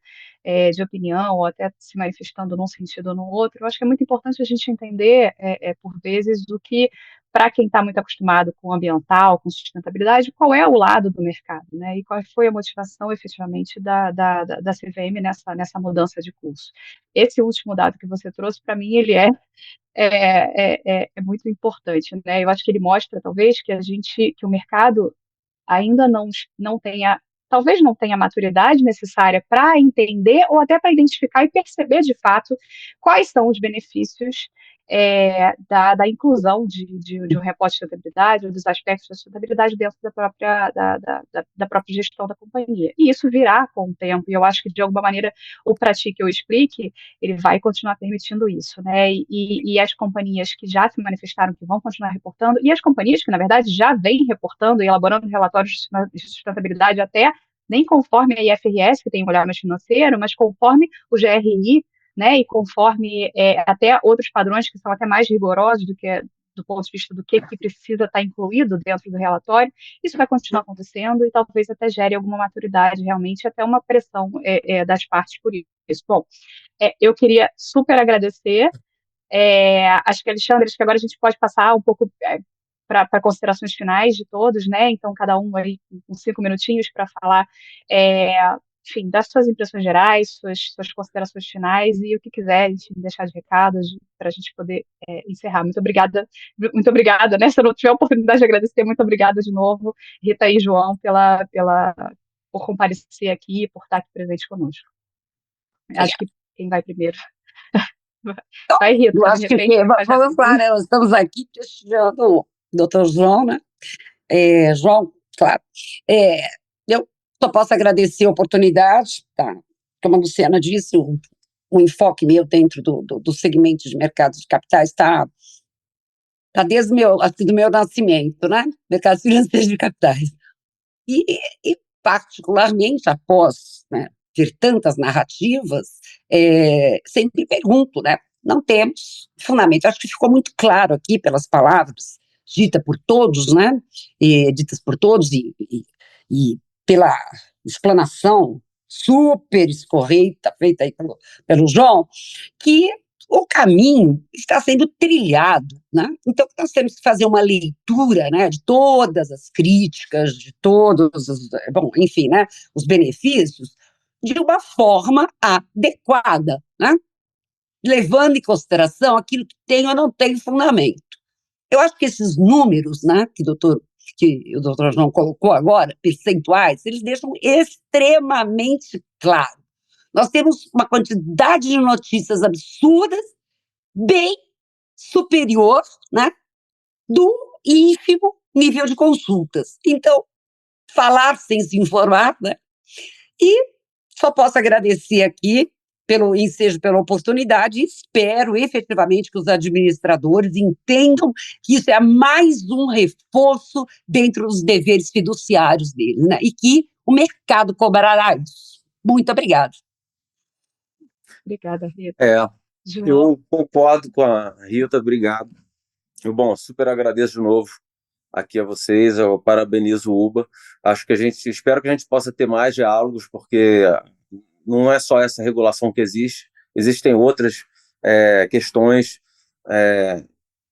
opinião ou até se manifestando num sentido ou no outro. Eu acho que é muito importante a gente entender, por vezes, do que para quem está muito acostumado com o ambiental, com sustentabilidade, qual é o lado do mercado, né? E qual foi a motivação efetivamente da CVM nessa mudança de curso. Esse último dado que você trouxe, para mim, ele é muito importante, né? Eu acho que ele mostra, talvez, que o mercado ainda não tenha, talvez não tenha a maturidade necessária para entender ou até para identificar e perceber de fato quais são os benefícios da inclusão de um reporte de sustentabilidade ou dos aspectos da sustentabilidade dentro da própria gestão da companhia. E isso virá com o tempo, e eu acho que, de alguma maneira, o Pratique ou Explique, ele vai continuar permitindo isso, né? E as companhias que já se manifestaram que vão continuar reportando, e as companhias que, na verdade, já vêm reportando e elaborando relatórios de sustentabilidade até nem conforme a IFRS, que tem um olhar mais financeiro, mas conforme o GRI, né, e conforme até outros padrões que são até mais rigorosos do ponto de vista do que precisa estar incluído dentro do relatório, isso vai continuar acontecendo e talvez até gere alguma maturidade realmente, até uma pressão das partes por isso. Bom, eu queria super agradecer. Acho que, Alexandre, acho que agora a gente pode passar um pouco para considerações finais de todos, né? Então, cada um aí com 5 minutinhos para falar, enfim, das suas impressões gerais, suas considerações finais e o que quiser, enfim, deixar de recados para a gente poder encerrar. Muito obrigada, né? Se eu não tiver a oportunidade de agradecer, muito obrigada de novo, Rita e João, por comparecer aqui e por estar aqui presente conosco. Acho que quem vai primeiro? Vai, Rita, Eu de acho que repente. vamos lá, né? Nós estamos aqui prestigiando o doutor João, né? João, claro. Eu só posso agradecer a oportunidade, tá? Como a Luciana disse, o enfoque meu dentro do segmento de mercados de capitais está desde do meu nascimento, né? Mercados financeiros de capitais. E particularmente após, né, ter tantas narrativas, sempre pergunto, né? Não temos fundamento. Acho que ficou muito claro aqui pelas palavras ditas por todos, né? Ditas por todos e pela explanação super escorreita feita aí pelo João, que o caminho está sendo trilhado, né? Então, nós temos que fazer uma leitura, né, de todas as críticas, de todos os, enfim, né, os benefícios, de uma forma adequada, né? Levando em consideração aquilo que tem ou não tem fundamento. Eu acho que esses números, né, que o doutor João colocou agora, percentuais, eles deixam extremamente claro. Nós temos uma quantidade de notícias absurdas, bem superior, né, do ínfimo nível de consultas. Então, falar sem se informar, né, e só posso agradecer aqui pelo ensejo, pela oportunidade, e espero efetivamente que os administradores entendam que isso é mais um reforço dentro dos deveres fiduciários deles, né, e que o mercado cobrará isso. Muito obrigada. Obrigada, Rita. Eu concordo com a Rita, obrigado. Bom, super agradeço de novo aqui a vocês, eu parabenizo o UBA. Espero que a gente possa ter mais diálogos, porque não é só essa regulação que existe, existem outras questões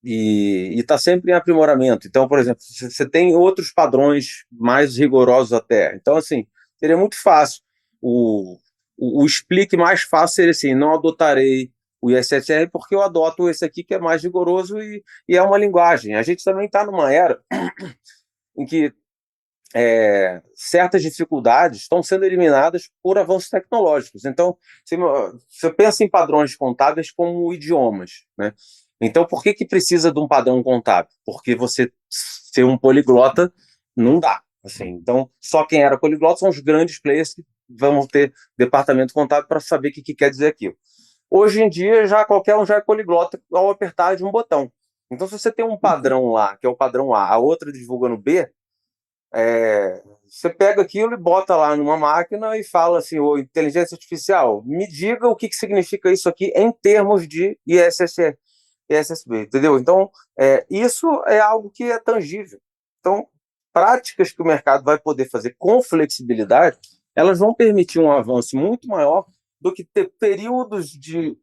e está sempre em aprimoramento. Então, por exemplo, você tem outros padrões mais rigorosos até. Então, assim, seria muito fácil. O explique mais fácil seria assim: não adotarei o ISSR porque eu adoto esse aqui que é mais rigoroso e é uma linguagem. A gente também está numa era em que certas dificuldades estão sendo eliminadas por avanços tecnológicos. Então, você pensa em padrões contábeis como idiomas, né? Então, por que precisa de um padrão contábil? Porque você ser um poliglota não dá. Assim. Então, só quem era poliglota são os grandes players que vão ter departamento contábil para saber o que quer dizer aquilo. Hoje em dia, qualquer um já é poliglota ao apertar de um botão. Então, se você tem um padrão lá, que é o padrão A outra divulgando B, você pega aquilo e bota lá numa máquina e fala assim, ô, inteligência artificial, me diga o que significa isso aqui em termos de ISSB, entendeu? Então, isso é algo que é tangível. Então, práticas que o mercado vai poder fazer com flexibilidade, elas vão permitir um avanço muito maior do que ter períodos de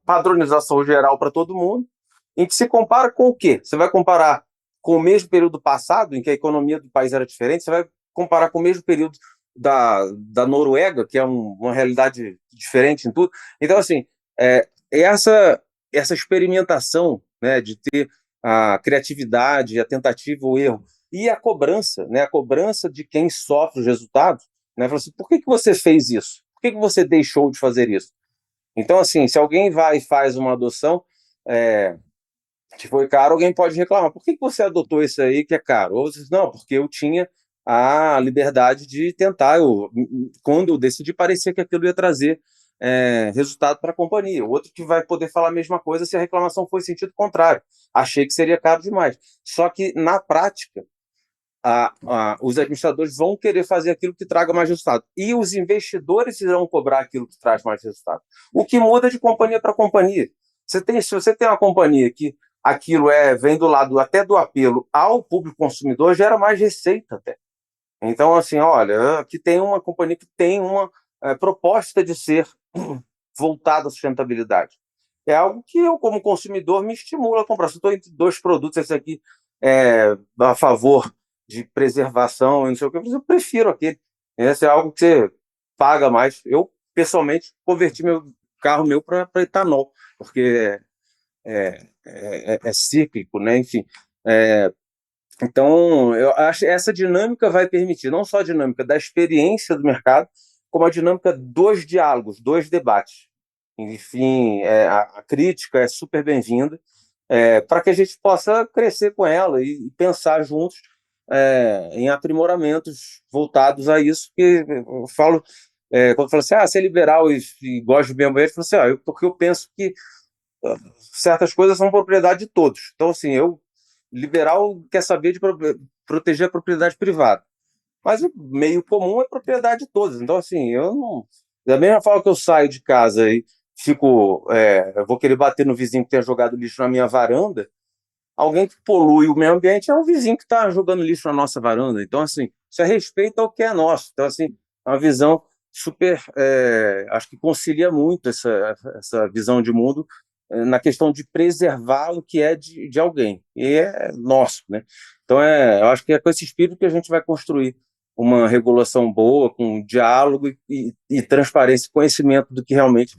padronização geral para todo mundo, em que se compara com o quê? Você vai comparar com o mesmo período passado, em que a economia do país era diferente, você vai comparar com o mesmo período da Noruega, que é uma realidade diferente em tudo. Então, assim, essa experimentação, né, de ter a criatividade, a tentativa, o erro, e a cobrança, né, a cobrança de quem sofre os resultados, né, fala assim, por que você fez isso? Por que você deixou de fazer isso? Então, assim, se alguém vai e faz uma adoção, que foi caro, alguém pode reclamar. Por que você adotou isso aí que é caro? Ou você diz, não, porque eu tinha a liberdade de tentar. Quando eu decidi, parecia que aquilo ia trazer resultado para a companhia. O outro que vai poder falar a mesma coisa se a reclamação for em sentido contrário. Achei que seria caro demais. Só que, na prática, os administradores vão querer fazer aquilo que traga mais resultado. E os investidores irão cobrar aquilo que traz mais resultado. O que muda de companhia para companhia. Se você tem uma companhia que aquilo vem do lado até do apelo ao público consumidor, gera mais receita até. Então, assim, olha, aqui tem uma companhia que tem uma proposta de ser voltada à sustentabilidade. É algo que eu, como consumidor, me estimula a comprar. Se eu estou entre dois produtos, esse aqui a favor de preservação, não sei o que, eu prefiro aquele. Esse é algo que você paga mais. Eu, pessoalmente, converti meu carro para etanol, porque é cíclico, né? Enfim. Então, eu acho que essa dinâmica vai permitir não só a dinâmica da experiência do mercado, como a dinâmica dos diálogos, dos debates. Enfim, a crítica é super bem-vinda, para que a gente possa crescer com ela e pensar juntos em aprimoramentos voltados a isso. Que eu falo, quando eu falo assim, você é liberal e gosta do meio ambiente, eu falo assim, porque eu penso que certas coisas são propriedade de todos. Então, assim, liberal quer saber de proteger a propriedade privada. Mas o meio comum é propriedade de todos. Então, assim, eu não. Da mesma forma que eu saio de casa e eu vou querer bater no vizinho que tenha jogado lixo na minha varanda, alguém que polui o meio ambiente é o vizinho que está jogando lixo na nossa varanda. Então, assim, isso é respeito ao que é nosso. Então, assim, é uma visão super. Acho que concilia muito essa visão de mundo na questão de preservar o que é de alguém, e é nosso, né? Então, eu acho que é com esse espírito que a gente vai construir uma regulação boa, com diálogo e transparência, conhecimento do que realmente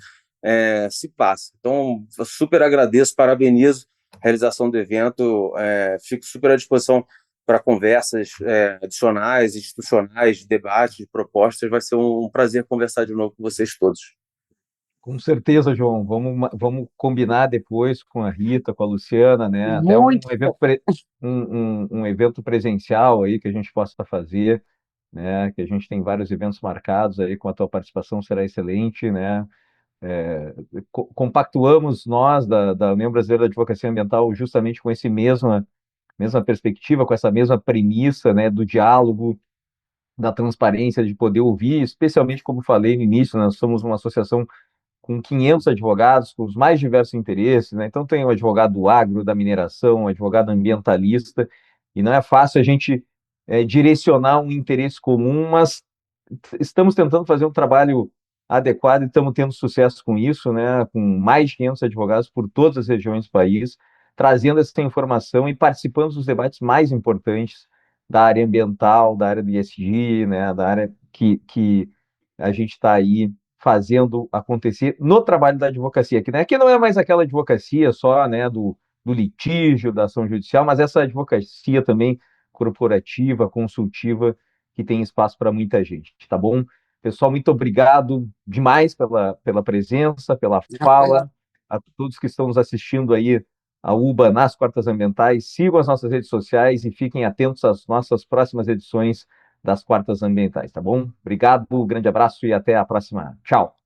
se passa. Então, eu super agradeço, parabenizo a realização do evento, fico super à disposição para conversas adicionais, institucionais, de debate, de propostas. Vai ser um prazer conversar de novo com vocês todos. Com certeza, João. Vamos combinar depois com a Rita, com a Luciana, né? Até Muito um evento presencial aí que a gente possa fazer, né? Que a gente tem vários eventos marcados aí, com a tua participação será excelente, né? Compactuamos nós da União Brasileira de Advocacia Ambiental justamente com esse mesma perspectiva, com essa mesma premissa, né? Do diálogo, da transparência, de poder ouvir, especialmente como falei no início, nós somos uma associação com 500 advogados, com os mais diversos interesses, né? Então tem o advogado do agro, da mineração, o advogado ambientalista, e não é fácil a gente direcionar um interesse comum, mas estamos tentando fazer um trabalho adequado e estamos tendo sucesso com isso, né? Com mais de 500 advogados por todas as regiões do país, trazendo essa informação e participando dos debates mais importantes da área ambiental, da área do ESG, né? Da área que a gente está aí fazendo acontecer no trabalho da advocacia, que, né, que não é mais aquela advocacia só, né, do litígio, da ação judicial, mas essa advocacia também corporativa, consultiva, que tem espaço para muita gente, tá bom? Pessoal, muito obrigado demais pela presença, pela fala, a todos que estão nos assistindo aí, a UBA nas Quartas Ambientais, sigam as nossas redes sociais e fiquem atentos às nossas próximas edições das Quartas Ambientais, tá bom? Obrigado, grande abraço e até a próxima. Tchau.